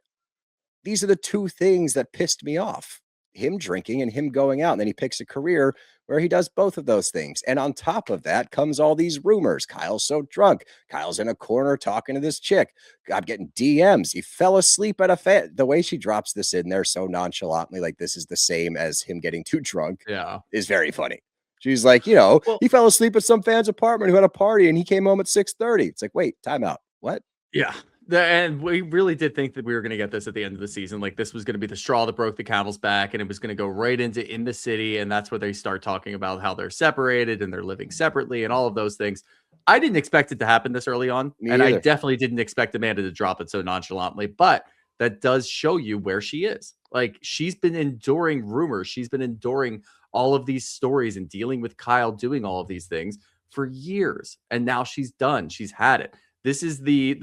these are the two things that pissed me off: him drinking and him going out. And then he picks a career where he does both of those things. And on top of that comes all these rumors. Kyle's so drunk. Kyle's in a corner talking to this chick. I'm getting DMs. He fell asleep at a fan. The way she drops this in there so nonchalantly, like this is the same as him getting too drunk, Yeah. is very funny. She's like, you know, Well- he fell asleep at some fan's apartment who had a party and he came home at 6:30. It's like, wait, time out. What? Yeah. And we really did think that we were going to get this at the end of the season. Like this was going to be the straw that broke the camel's back, and it was going to go right into In the City. And that's where they start talking about how they're separated and they're living separately and all of those things. I didn't expect it to happen this early on. Me and I either. definitely didn't expect Amanda to drop it so nonchalantly, but that does show you where she is. Like she's been enduring rumors. She's been enduring all of these stories and dealing with Kyle doing all of these things for years. And now she's done. She's had it. This is the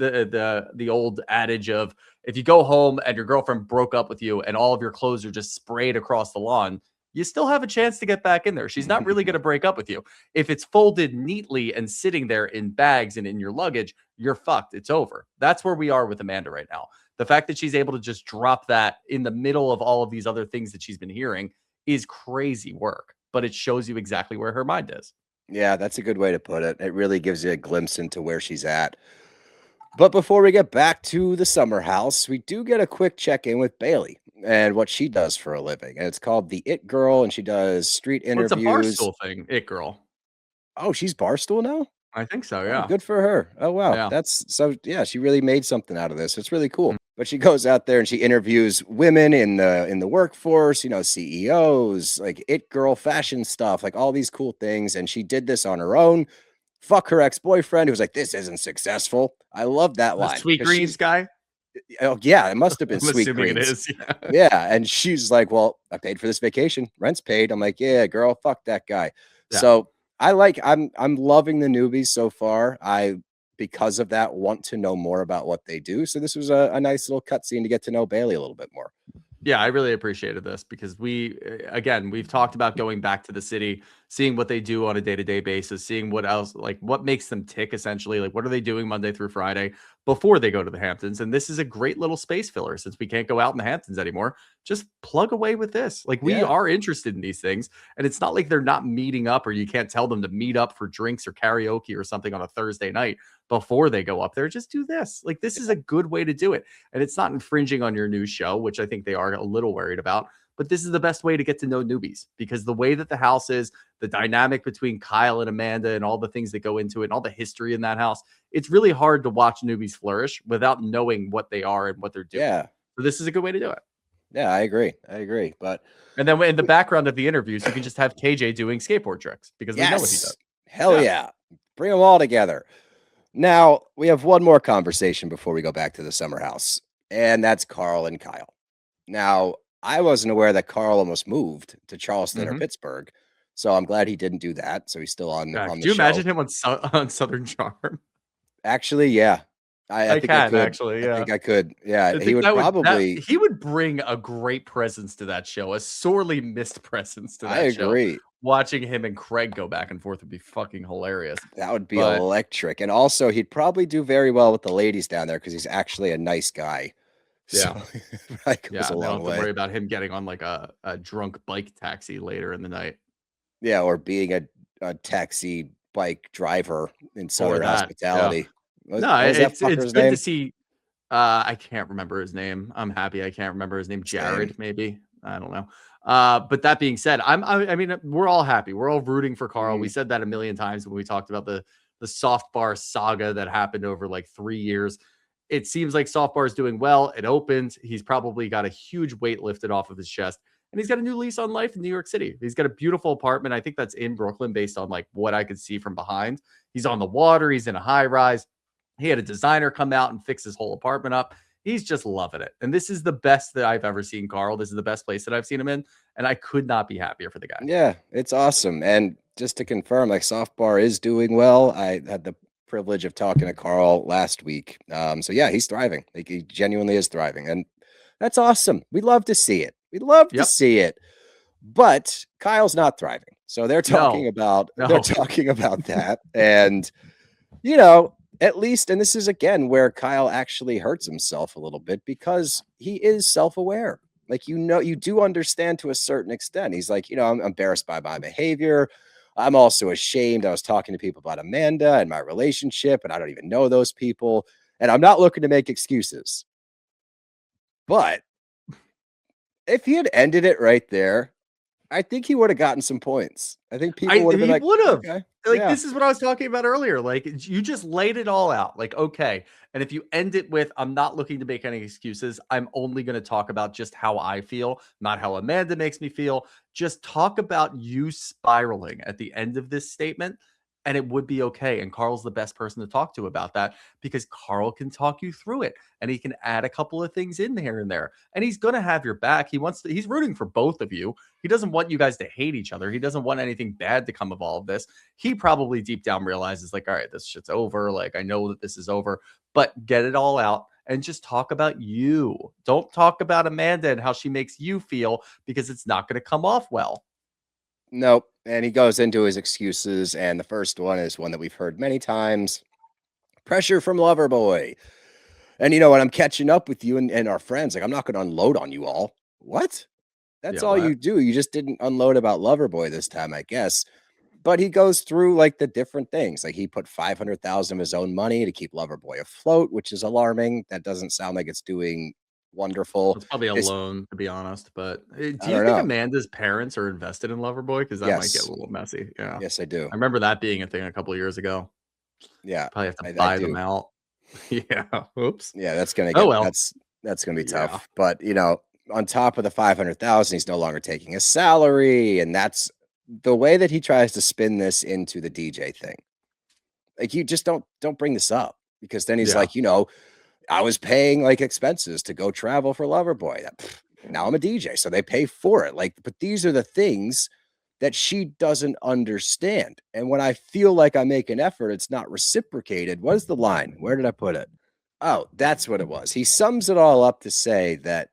old adage of if you go home and your girlfriend broke up with you and all of your clothes are just sprayed across the lawn, you still have a chance to get back in there. She's not really going to break up with you. If it's folded neatly and sitting there in bags and in your luggage, you're fucked. It's over. That's where we are with Amanda right now. The fact that she's able to just drop that in the middle of all of these other things that she's been hearing is crazy work, but it shows you exactly where her mind is. Yeah, that's a good way to put it. It really gives you a glimpse into where she's at. But before we get back to the summer house, we do get a quick check-in with Bailey and what she does for a living. And it's called The It Girl, and she does street Well, it's a interviews. Barstool thing, It Girl. Oh, she's Barstool now? I think so, Oh, yeah. good for her. Oh, wow. Yeah. That's so, yeah, she really made something out of this. It's really cool. But she goes out there and she interviews women in the workforce, you know, CEOs, like It Girl fashion stuff, like all these cool things. And she did this on her own. Fuck her ex-boyfriend who was like, this isn't successful. I love that The line. Sweet 'cause Greens she's- guy? Oh, yeah, it must have been I'm Sweet assuming Greens. it is. Yeah. Yeah, and she's like, "Well, I paid for this vacation. Rent's paid." I'm like, "Yeah, girl, fuck that guy." Yeah. So I'm loving the newbies so far. I because of that want to know more about what they do. So this was a nice little cutscene to get to know Bailey a little bit more. Yeah, I really appreciated this because again, we've talked about going back to the city, seeing what they do on a day-to-day basis, seeing what else, like what makes them tick essentially, like what are they doing Monday through Friday before they go to the Hamptons. And this is a great little space filler since we can't go out in the Hamptons anymore. Just plug away with this. Like we Yeah. are interested in these things. And it's not like they're not meeting up or you can't tell them to meet up for drinks or karaoke or something on a Thursday night before they go up there. Just do this. Like this is a good way to do it. And it's not infringing on your new show, which I think they are a little worried about. But this is the best way to get to know newbies because the way that the house is, the dynamic between Kyle and Amanda and all the things that go into it and all the history in that house, it's really hard to watch newbies flourish without knowing what they are and what they're doing. Yeah. So this is a good way to do it. Yeah, I agree. But And then in the background of the interviews, you can just have KJ doing skateboard tricks because we know what he does. Hell Yeah. yeah. Bring them all together. Now, we have one more conversation before we go back to the summer house, and that's Carl and Kyle. Now, I wasn't aware that Carl almost moved to Charleston or Mhm. Pittsburgh, so I'm glad he didn't do that. So he's still on Yeah, the could you show. imagine him on Southern Charm? Actually, yeah. I think I can could. actually, I yeah. think I could. Yeah, I he think would that probably. he would bring a great presence to that show, a sorely missed presence to that I show. agree. Watching him and Craig go back and forth would be fucking hilarious. That would be But- electric. And also, he'd probably do very well with the ladies down there because he's actually a nice guy. Yeah. So, that Yeah, goes a they don't long have to way. worry about him getting on like a drunk bike taxi later in the night. Yeah, or being a taxi bike driver in Southern that, yeah. hospitality. What No, was that it's fucker's good name? to see. I can't remember his name. I'm happy I can't remember his name. Jared, Same. maybe. I don't know. But that being said, I mean, we're all happy. We're all rooting for Carl. We said that a million times when we talked about the soft bar saga that happened over like 3 years. It seems like soft bar is doing well. It opened. He's probably got a huge weight lifted off of his chest. And he's got a new lease on life in New York City. He's got a beautiful apartment. I think that's in Brooklyn based on like what I could see from behind. He's on the water. He's in a high rise. He had a designer come out and fix his whole apartment up. He's just loving it. And this is the best that I've ever seen Carl. This is the best place that I've seen him in. And I could not be happier for the guy. Yeah, it's awesome. And just to confirm, like soft bar is doing well. I had the privilege of talking to Carl last week. So yeah, he's thriving. Like he genuinely is thriving. And that's awesome. We love to see it. We love to Yep. see it. But Kyle's not thriving. So they're talking about No. they're talking about that. And you know, at least, and this is again where Kyle actually hurts himself a little bit because he is self-aware. Like, you do understand to a certain extent. He's like, I'm embarrassed by my behavior. I'm also ashamed. I was talking to people about Amanda and my relationship, and I don't even know those people. And I'm not looking to make excuses. But if he had ended it right there, I think he would have gotten some points. I think people would have been like, okay, yeah. This is what I was talking about earlier. Like, you just laid it all out. Like, okay. And if you end it with, I'm not looking to make any excuses. I'm only going to talk about just how I feel, not how Amanda makes me feel. Just talk about you spiraling at the end of this statement, and it would be okay. And Carl's the best person to talk to about that because Carl can talk you through it and he can add a couple of things in here and there. And he's going to have your back. He's rooting for both of you. He doesn't want you guys to hate each other. He doesn't want anything bad to come of all of this. He probably deep down realizes, like, all right, this shit's over. Like, I know that this is over, but get it all out and just talk about you. Don't talk about Amanda and how she makes you feel because it's not going to come off well. Nope. And he goes into his excuses. And the first one is one that we've heard many times. Pressure from Loverboy. And when I'm catching up with you and our friends, like, I'm not going to unload on you all. What? That's all you do. You just didn't unload about Loverboy this time, I guess. But he goes through like the different things. Like, he put $500,000 of his own money to keep Loverboy afloat, which is alarming. That doesn't sound like it's doing wonderful. It's probably a loan, to be honest. But do you don't think know. Amanda's parents are invested in Loverboy? Because that might get a little messy. Yeah. Yes, I do. I remember that being a thing a couple of years ago. Yeah. Probably have to buy them out. Yeah. Oops. Yeah, that's gonna get that's gonna be tough. Yeah. But on top of the 500,000, he's no longer taking a salary, and that's the way that he tries to spin this into the DJ thing. Like, you just don't bring this up because then he's like, I was paying like expenses to go travel for Loverboy. Now I'm a DJ, so they pay for it. Like, but these are the things that she doesn't understand. And when I feel like I make an effort, it's not reciprocated. What is the line? Where did I put it? Oh, that's what it was. He sums it all up to say that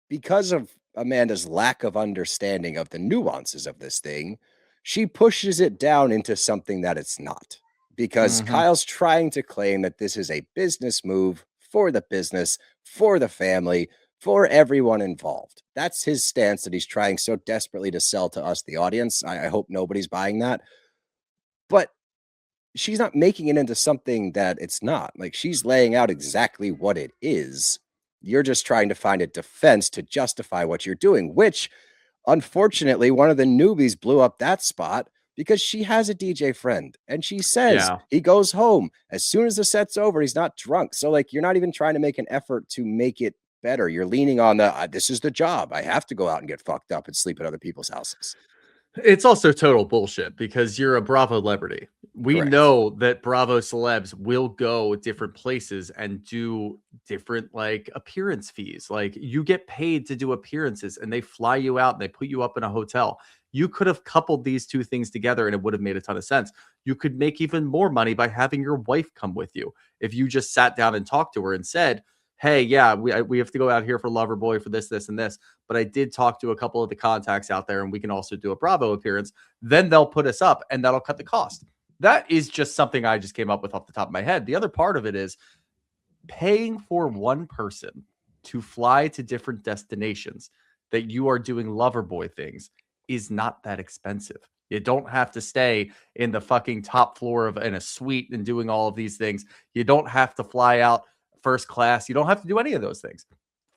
because of Amanda's lack of understanding of the nuances of this thing, she pushes it down into something that it's not. Because Kyle's trying to claim that this is a business move for the business, for the family, for everyone involved. That's his stance that he's trying so desperately to sell to us, the audience. I hope nobody's buying that. But she's not making it into something that it's not. Like, she's laying out exactly what it is. You're just trying to find a defense to justify what you're doing, which, unfortunately, one of the newbies blew up that spot because she has a DJ friend and she says he goes home as soon as the set's over. He's not drunk. So, like, you're not even trying to make an effort to make it better. You're leaning on this is the job. I have to go out and get fucked up and sleep at other people's houses. It's also total bullshit because you're a Bravo celebrity. We know that Bravo celebs will go different places and do different like appearance fees. Like, you get paid to do appearances and they fly you out and they put you up in a hotel. You could have coupled these two things together and it would have made a ton of sense. You could make even more money by having your wife come with you. If you just sat down and talked to her and said, hey, yeah, we have to go out here for Loverboy for this, and this. But I did talk to a couple of the contacts out there and we can also do a Bravo appearance. Then they'll put us up and that'll cut the cost. That is just something I just came up with off the top of my head. The other part of it is paying for one person to fly to different destinations that you are doing Loverboy things is not that expensive. You don't have to stay in the fucking top floor in a suite and doing all of these things. You don't have to fly out first class. You don't have to do any of those things.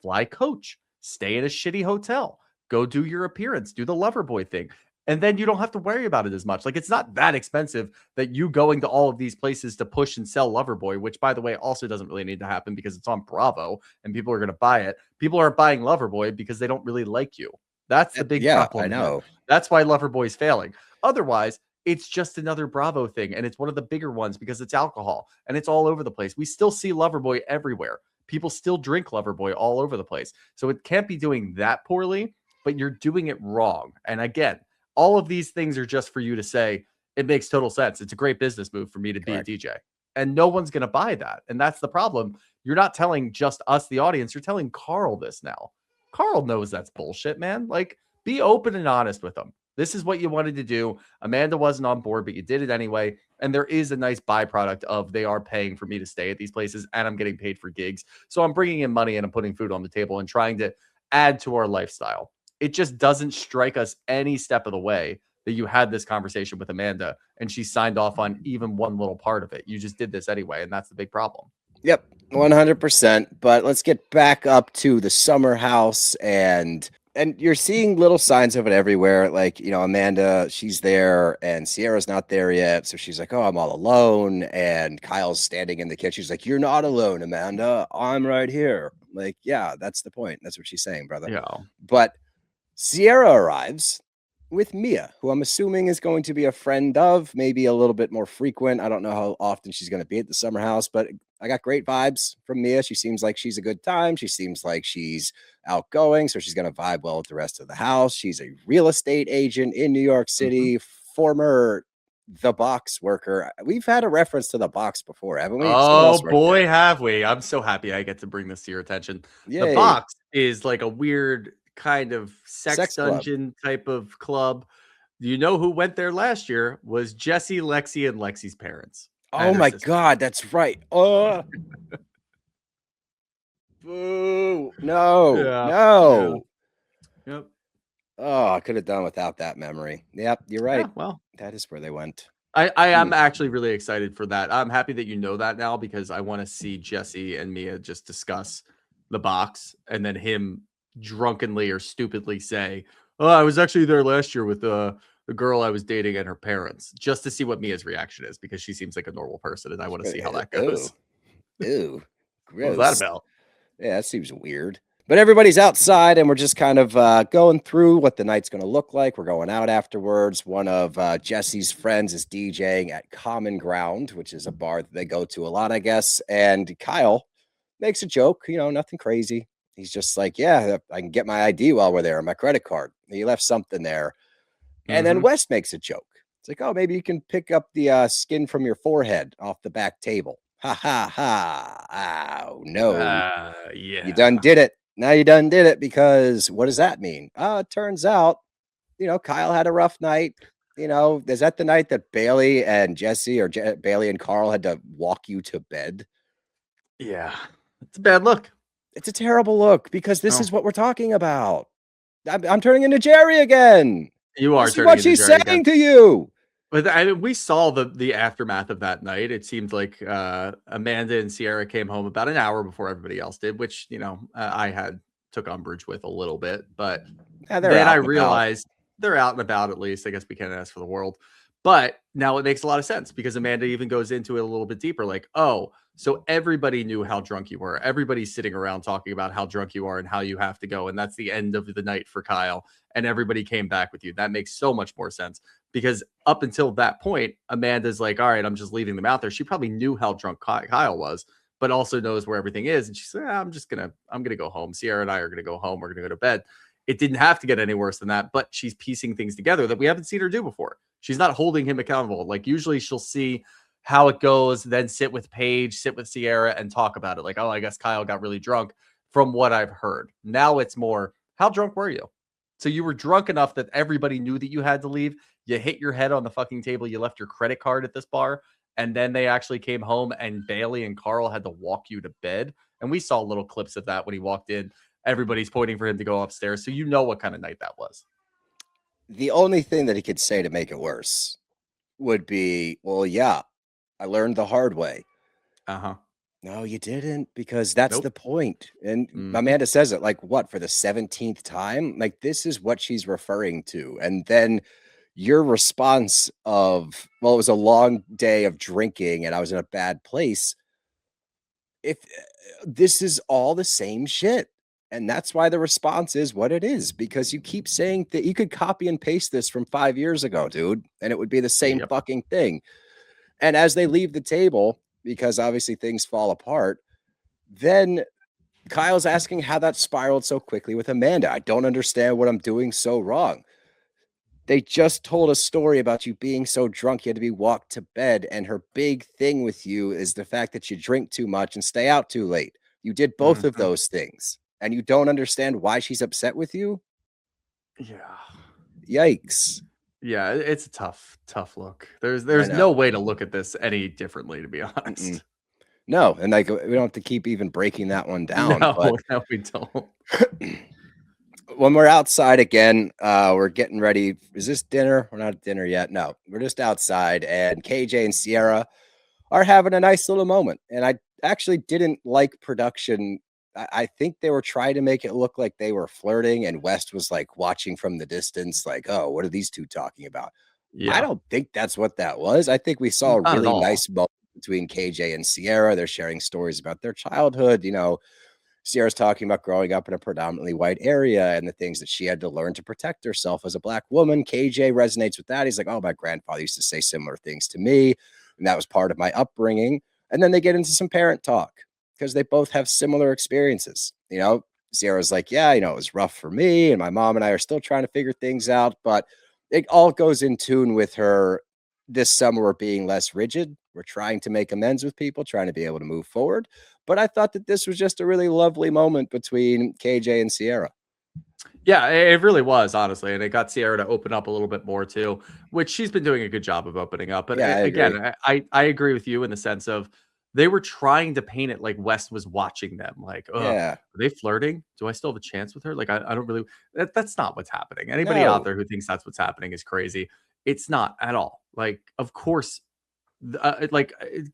Fly coach, stay in a shitty hotel, go do your appearance, do the Loverboy thing. And then you don't have to worry about it as much. Like, it's not that expensive that you going to all of these places to push and sell Loverboy, which, by the way, also doesn't really need to happen because it's on Bravo and people are going to buy it. People aren't buying Loverboy because they don't really like you. That's the big problem. I know. That's why Loverboy's failing. Otherwise, it's just another Bravo thing, and it's one of the bigger ones because it's alcohol, and it's all over the place. We still see Loverboy everywhere. People still drink Loverboy all over the place. So it can't be doing that poorly, but you're doing it wrong. And again, all of these things are just for you to say, it makes total sense. It's a great business move for me to be a DJ. And no one's going to buy that. And that's the problem. You're not telling just us, the audience. You're telling Carl this now. Carl knows that's bullshit, man. Like, be open and honest with him. This is what you wanted to do. Amanda wasn't on board, but you did it anyway. And there is a nice byproduct of they are paying for me to stay at these places and I'm getting paid for gigs. So I'm bringing in money and I'm putting food on the table and trying to add to our lifestyle. It just doesn't strike us any step of the way that you had this conversation with Amanda and she signed off on even one little part of it. You just did this anyway. And that's the big problem. Yep, 100%. But let's get back up to the summer house, and you're seeing little signs of it everywhere. Like, Amanda, she's there and Ciara's not there yet. So she's like, oh, I'm all alone. And Kyle's standing in the kitchen. She's like, you're not alone, Amanda. I'm right here. Like, yeah, that's the point. That's what she's saying, brother. Yeah. But Ciara arrives with Mia, who I'm assuming is going to be a friend of, maybe a little bit more frequent. I don't know how often she's going to be at the summer house, but I got great vibes from Mia. She seems like she's a good time. She seems like she's outgoing, so she's going to vibe well with the rest of the house. She's a real estate agent in New York City, former The Box worker. We've had a reference to The Box before, haven't we? Oh boy, have we. I'm so happy I get to bring this to your attention. Yay. The Box is like a weird kind of sex dungeon type of club. You know who went there last year was Jesse, Lexi, and Lexi's parents. Oh my God, that's right. Oh, boo. No. Yep. Oh, I could have done without that memory. Yep, you're right. Yeah, well, that is where they went. I am actually really excited for that. I'm happy that you know that now because I want to see Jesse and Mia just discuss The Box and then him drunkenly or stupidly say, oh, I was actually there last year with the girl I was dating and her parents, just to see what Mia's reaction is because she seems like a normal person and I want to see how that goes. Ew. What Gross. was that about? Yeah, that seems weird. But everybody's outside and we're just kind of going through what the night's going to look like. We're going out afterwards. One of Jesse's friends is DJing at Common Ground, which is a bar that they go to a lot, I guess. And Kyle makes a joke, nothing crazy. He's just like, yeah, I can get my ID while we're there, my credit card. He left something there. And then Wes makes a joke. It's like, oh, maybe you can pick up the skin from your forehead off the back table. Ha, ha, ha. Oh, no. Yeah. You done did it. Now you done did it because what does that mean? It turns out, Kyle had a rough night. Is that the night that Bailey and Jesse or Bailey and Carl had to walk you to bed? Yeah. It's a bad look. It's a terrible look because this is what we're talking about. I'm turning into Jerry again. You are turning what into she's Jerry saying again. To you. But we saw the aftermath of that night. It seemed like Amanda and Ciara came home about an hour before everybody else did, which I took umbrage with a little bit. But then I realized they're out and about. At least I guess we can't ask for the world. But now it makes a lot of sense because Amanda even goes into it a little bit deeper. Like, oh, so everybody knew how drunk you were. Everybody's sitting around talking about how drunk you are and how you have to go. And that's the end of the night for Kyle. And everybody came back with you. That makes so much more sense because up until that point, Amanda's like, all right, I'm just leaving them out there. She probably knew how drunk Kyle was, but also knows where everything is. And she said, I'm going to go home. Ciara and I are going to go home. We're going to go to bed. It didn't have to get any worse than that, but she's piecing things together that we haven't seen her do before. She's not holding him accountable. Like usually she'll see how it goes, then sit with Paige, sit with Ciara and talk about it. Like, oh, I guess Kyle got really drunk from what I've heard. Now it's more, how drunk were you? So you were drunk enough that everybody knew that you had to leave. You hit your head on the fucking table. You left your credit card at this bar. And then they actually came home and Bailey and Carl had to walk you to bed. And we saw little clips of that when he walked in. Everybody's pointing for him to go upstairs. So you know what kind of night that was. The only thing that he could say to make it worse would be, well, yeah, I learned the hard way. No, you didn't, because that's the point. And Amanda says it like, what, for the 17th time? Like, this is what she's referring to. And then your response of, well, it was a long day of drinking and I was in a bad place. If this is all the same shit. And that's why the response is what it is, because you keep saying that you could copy and paste this from 5 years ago, dude, and it would be the same fucking thing. And as they leave the table, because obviously things fall apart, then Kyle's asking how that spiraled so quickly with Amanda. I don't understand what I'm doing so wrong. They just told a story about you being so drunk you had to be walked to bed, and her big thing with you is the fact that you drink too much and stay out too late. You did both of those things. And you don't understand why she's upset with you? Yeah. Yikes. Yeah, it's a tough look. I There's no know. way to look at this any differently, to be Mm-mm. honest. No, and like we don't have to keep even breaking that one down, No, but no, we don't. when we're outside again, we're getting ready. Is this dinner? We're not at dinner yet. No, we're just outside, and KJ and Ciara are having a nice little moment. And I actually didn't like production. I think they were trying to make it look like they were flirting, and West was like watching from the distance, like, oh, what are these two talking about? I Yeah, don't think that's what that was. I think we saw a not at really all. nice moment between KJ and Ciara. They're sharing stories about their childhood. Sierra's talking about growing up in a predominantly white area and the things that she had to learn to protect herself as a black woman. KJ resonates with that. He's like, oh, my grandfather used to say similar things to me. And that was part of my upbringing. And then they get into some parent talk because they both have similar experiences. Sierra's like, yeah, it was rough for me. And my mom and I are still trying to figure things out. But it all goes in tune with her. This summer, we're being less rigid. We're trying to make amends with people, trying to be able to move forward. But I thought that this was just a really lovely moment between KJ and Ciara. Yeah, it really was, honestly, and it got Ciara to open up a little bit more too, which she's been doing a good job of opening up. But Yeah, I agree. again, I agree with you in the sense of they were trying to paint it like West was watching them, like, oh, are Yeah. they flirting? Do I still have a chance with her? Like, I don't really. That's not what's happening. Anybody out No. there who thinks that's what's happening is crazy. It's not at all. Like, of course,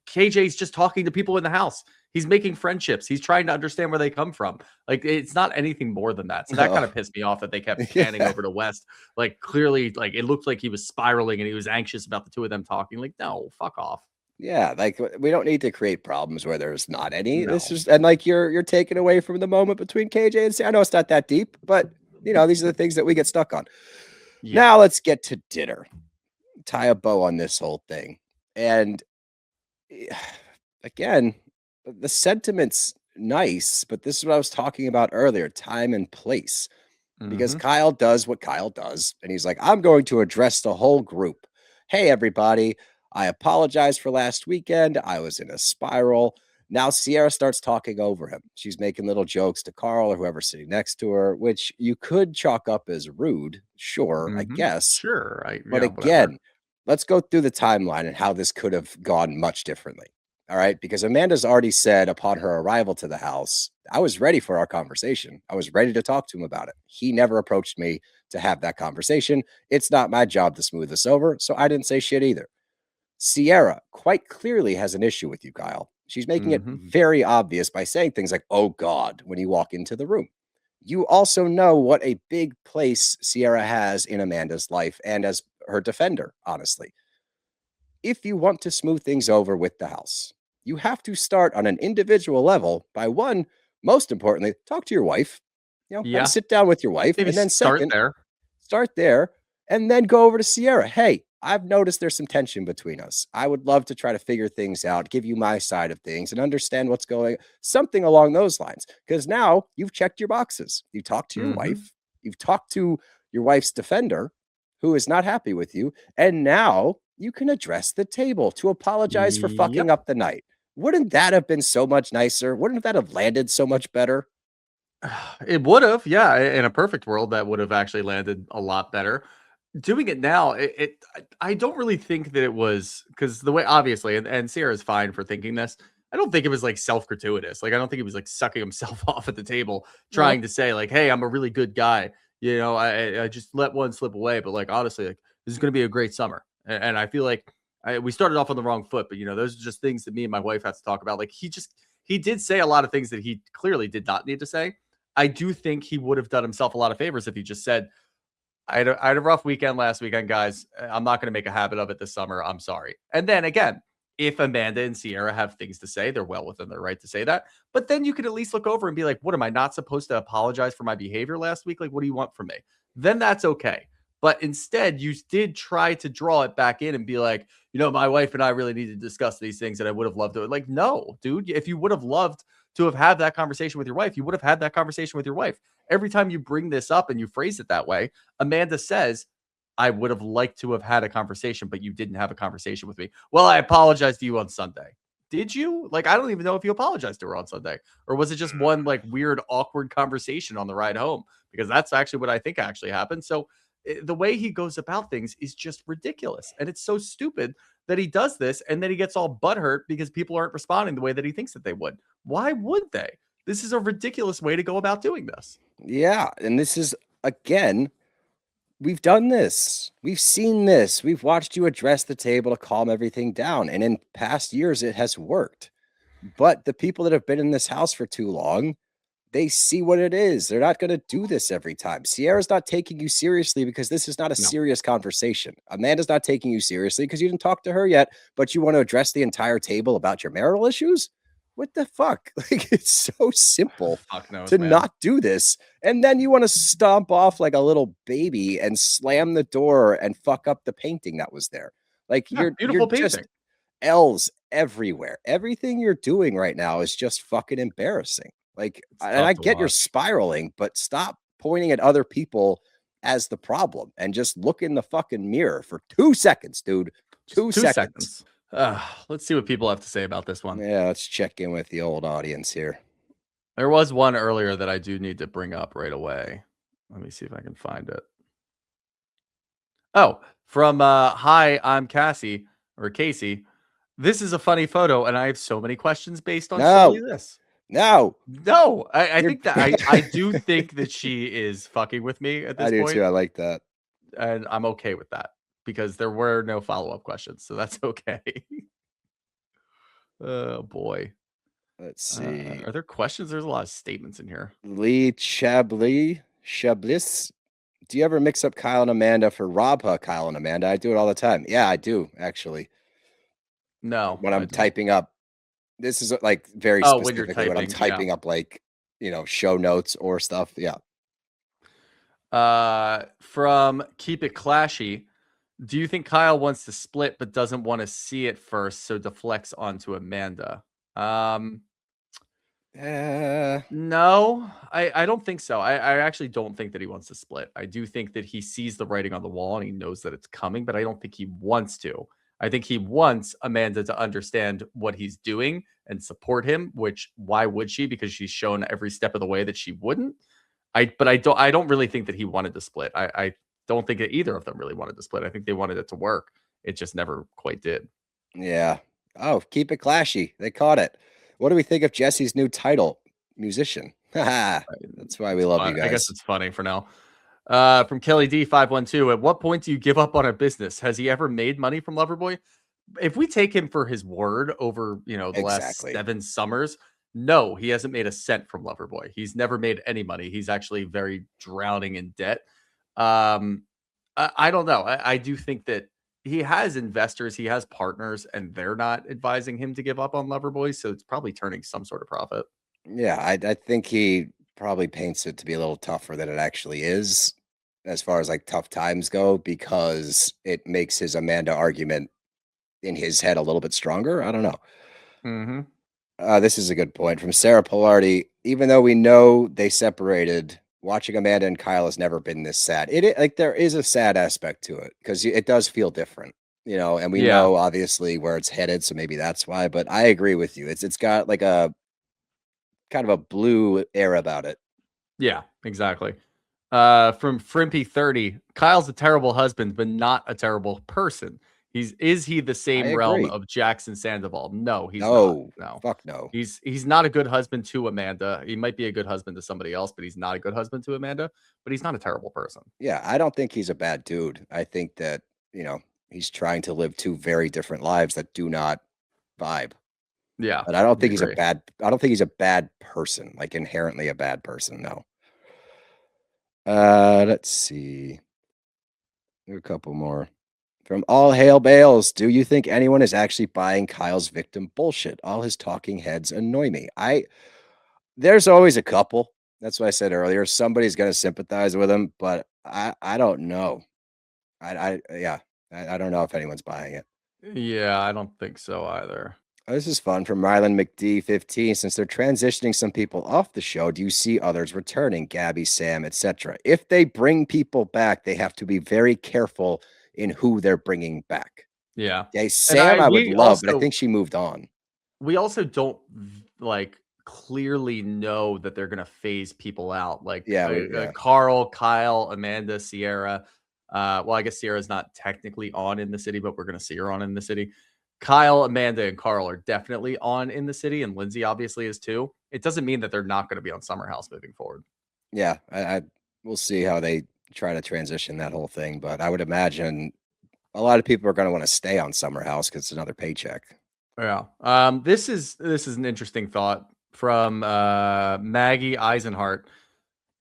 KJ's just talking to people in the house. He's making friendships. He's trying to understand where they come from. Like, it's not anything more than that. So that kind No. of pissed me off that they kept panning Yeah. over to West. Like, clearly, like it looked like he was spiraling and he was anxious about the two of them talking. Like, no, fuck off. Yeah. Like we don't need to create problems where there's not any. This No. is and like you're taking away from the moment between KJ and Ciara. I know it's not that deep, but these are the things that we get stuck on. Yeah. Now let's get to dinner. Tie a bow on this whole thing. And again, the sentiment's nice, but this is what I was talking about earlier, time and place. Because Hmm. Kyle does what Kyle does, and he's like, I'm going to address the whole group. Hey, everybody, I apologize for last weekend. I was in a spiral. Now Ciara starts talking over him. She's making little jokes to Carl or whoever's sitting next to her, which you could chalk up as rude. Sure, I Hmm. guess. Sure. But Whatever. again, let's go through the timeline and how this could have gone much differently. All right. Because Amanda's already said upon her arrival to the house, I was ready for our conversation. I was ready to talk to him about it. He never approached me to have that conversation. It's not my job to smooth this over. So I didn't say shit either. Ciara quite clearly has an issue with you, Kyle. She's making it Hmm. very obvious by saying things like, oh God, when you walk into the room. You also know what a big place Ciara has in Amanda's life and as her defender, honestly. If you want to smooth things over with the house, you have to start on an individual level by one, most importantly, talk to your wife. Have a Yeah. sit down with your wife. Maybe And then start second, there. start there and then go over to Ciara. Hey, I've noticed there's some tension between us. I would love to try to figure things out, give you my side of things and understand what's going something along those lines. Because now you've checked your boxes. You talked to your Hmm. wife, you've talked to your wife's defender who is not happy with you, and now you can address the table to apologize for fucking Yep. up the night. Wouldn't that have been so much nicer? Wouldn't that have landed so much better? It would have, yeah. In a perfect world, that would have actually landed a lot better. Doing it now, I don't really think that it was because the way obviously, and Sarah's fine for thinking this. I don't think it was like self gratuitous. Like I don't think he was like sucking himself off at the table, No. trying to say like, "Hey, I'm a really good guy." I just let one slip away, but like honestly, like this is going to be a great summer, and I feel like we started off on the wrong foot. But those are just things that me and my wife had to talk about. Like he did say a lot of things that he clearly did not need to say. I do think he would have done himself a lot of favors if he just said, I had a rough weekend last weekend, guys. I'm not going to make a habit of it this summer. I'm sorry. And then again, if Amanda and Ciara have things to say, they're well within their right to say that. But then you could at least look over and be like, what am I not supposed to apologize for my behavior last week? Like, what do you want from me? Then that's okay. But instead, you did try to draw it back in and be like, my wife and I really need to discuss these things that I would have loved to. Like, no, dude, if you would have loved to have had that conversation with your wife, you would have had that conversation with your wife. Every time you bring this up and you phrase it that way, Amanda says, I would have liked to have had a conversation, but you didn't have a conversation with me. Well, I apologized to you on Sunday. Did you? Like, I don't even know if you apologized to her on Sunday. Or was it just one like weird, awkward conversation on the ride home? Because that's actually what I think actually happened. So the way he goes about things is just ridiculous. And it's so stupid that he does this and then he gets all butthurt because people aren't responding the way that he thinks that they would. Why would they? This is a ridiculous way to go about doing this. Yeah. And this is, again, we've done this. We've seen this. We've watched you address the table to calm everything down. And in past years, it has worked. But the people that have been in this house for too long, they see what it is. They're not going to do this every time. Ciara's not taking you seriously because this is not a serious conversation. Amanda's not taking you seriously because you didn't talk to her yet, but you want to address the entire table about your marital issues? What the fuck? Like, it's so simple to not do this. And then you want to stomp off like a little baby and slam the door and fuck up the painting that was there. Like, you're just L's everywhere. Everything you're doing right now is just fucking embarrassing. Like, and I get you're spiraling, but stop pointing at other people as the problem and just look in the fucking mirror for 2 seconds, dude. 2 seconds. Let's see what people have to say about this one. Yeah, let's check in with the old audience here. There was one earlier that I do need to bring up right away. Let me see if I can find it. Oh, from hi, I'm Cassie or Casey. This is a funny photo, and I have so many questions based on solely this. No, I think that I do think that she is fucking with me at this point. I do too. I like that. And I'm okay with that because there were no follow-up questions. So that's okay. Oh boy. Let's see. Are there questions? There's a lot of statements in here. Lee Chablis. Do you ever mix up Kyle and Amanda for Robha, Kyle and Amanda? I do it all the time. Yeah, I do, actually. No. When I'm typing up. This is like very specifically when I'm typing up like, show notes or stuff. Yeah. From Keep It Clashy. Do you think Kyle wants to split but doesn't want to see it first, so deflects onto Amanda? No, I don't think so. I actually don't think that he wants to split. I do think that he sees the writing on the wall and he knows that it's coming, but I don't think he wants to. I think he wants Amanda to understand what he's doing and support him, which why would she? Because she's shown every step of the way that she wouldn't. I don't really think that he wanted to split. I don't think that either of them really wanted to split. I think they wanted it to work. It just never quite did. Yeah. Oh, Keep It Clashy. They caught it. What do we think of Jesse's new title? Musician. That's why we love you guys. I guess it's funny for now. From Kelly D512. At what point do you give up on a business? Has he ever made money from Loverboy? If we take him for his word over, the last 7 summers, no, he hasn't made a cent from Loverboy. He's never made any money. He's actually very drowning in debt. I don't know. I do think that he has investors, he has partners, and they're not advising him to give up on Loverboy, so it's probably turning some sort of profit. Yeah, I think he probably paints it to be a little tougher than it actually is, as far as like tough times go, because it makes his Amanda argument in his head a little bit stronger. I don't know. Mm-hmm. This is a good point from Sarah Pilardi. Even though we know they separated, watching Amanda and Kyle has never been this sad. There is a sad aspect to it because it does feel different, and we know obviously where it's headed, so maybe that's why. But I agree with you. It's got like a kind of a blue air about it. Yeah, exactly. From Frimpy30, Kyle's a terrible husband, but not a terrible person. Is he the same realm of Jackson Sandoval? No, he's not. No, fuck no. He's not a good husband to Amanda. He might be a good husband to somebody else, but he's not a good husband to Amanda. But he's not a terrible person. Yeah, I don't think he's a bad dude. I think that he's trying to live 2 very different lives that do not vibe. Yeah, but I don't think he's a bad. I don't think he's a bad person, like inherently a bad person. No. Let's see. There are a couple more. From All Hail Bales, do you think anyone is actually buying Kyle's victim bullshit? All his talking heads annoy me. There's always a couple. That's what I said earlier. Somebody's going to sympathize with him, but I don't know. I don't know if anyone's buying it. Yeah, I don't think so either. Oh, this is fun from Rylan McD 15. Since they're transitioning some people off the show, do you see others returning? Gabby, Sam, etc. If they bring people back, they have to be very careful in who they're bringing back. Yeah. Sam, I would love, but I think she moved on. We also don't clearly know that they're going to phase people out. Carl, Kyle, Amanda, Ciara. Well, I guess Ciara's not technically on In the City, but we're going to see her on In the City. Kyle, Amanda, and Carl are definitely on In the City, and Lindsay obviously is too. It doesn't mean that they're not going to be on Summer House moving forward. Yeah, I we'll see how they try to transition that whole thing, but I would imagine a lot of people are going to want to stay on Summer House because it's another paycheck. Yeah. This is an interesting thought from Maggie Eisenhart.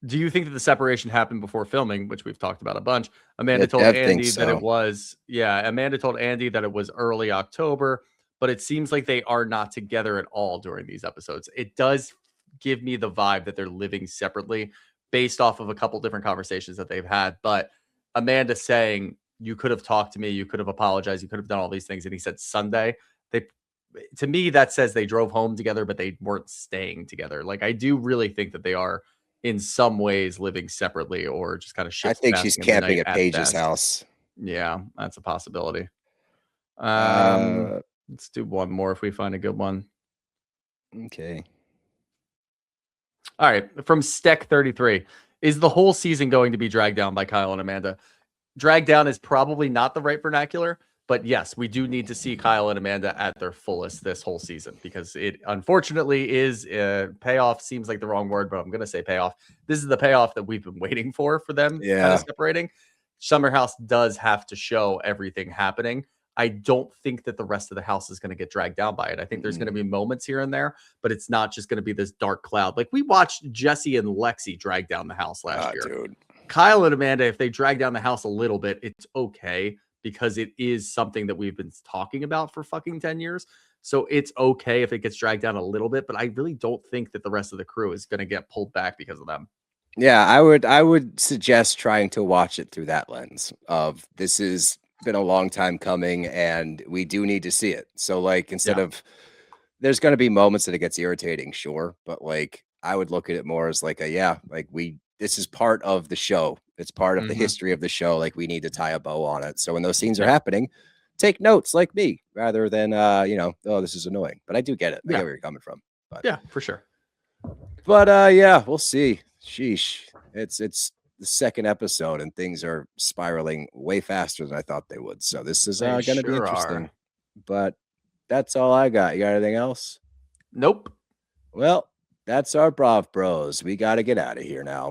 Do you think that the separation happened before filming, which we've talked about a bunch? Amanda told Dev thinks Andy that so. it was, Amanda told Andy that it was early October, but it seems like they are not together at all during these episodes. It does give me the vibe that they're living separately based off of a couple different conversations that they've had. But Amanda saying, you could have talked to me, you could have apologized, you could have done all these things. And he said Sunday. They, to me, that says they drove home together, but they weren't staying together. Like, I do really think that they are in some ways living separately or just kind of I ships think she's passing in the camping night at at Paige's best. house. Yeah, that's a possibility. Uh, Let's do one more if we find a good one. Okay. All right, from Steck 33. Is the whole season going to be dragged down by Kyle and Amanda? Drag down is probably not the right vernacular, but yes, we do need to see Kyle and Amanda at their fullest this whole season because it unfortunately is payoff. Seems like the wrong word, but I'm going to say payoff. This is the payoff that we've been waiting for them kind Yeah. of separating. Summer House does have to show everything happening. I don't think that the rest of the house is going to get dragged down by it. I think there's going to be moments here and there, but it's not just going to be this dark cloud. Like we watched Jesse and Lexi drag down the house last year. Dude. Kyle and Amanda, if they drag down the house a little bit, it's okay because it is something that we've been talking about for fucking 10 years. So it's okay if it gets dragged down a little bit, but I really don't think that the rest of the crew is going to get pulled back because of them. Yeah, I would suggest trying to watch it through that lens of this has been a long time coming and we do need to see it. So like instead of there's going to be moments that it gets irritating, sure, but like I would look at it more as like this is part of the show. It's part of the history of the show. Like we need to tie a bow on it. So when those scenes are happening, take notes like me rather than oh, this is annoying. But I do get it. I get where you're coming from. But yeah, for sure. But we'll see. Sheesh. It's the second episode and things are spiraling way faster than I thought they would. So this is going to be interesting. But that's all I got. You got anything else? Nope. Well, that's our Brav Bros. We got to get out of here now.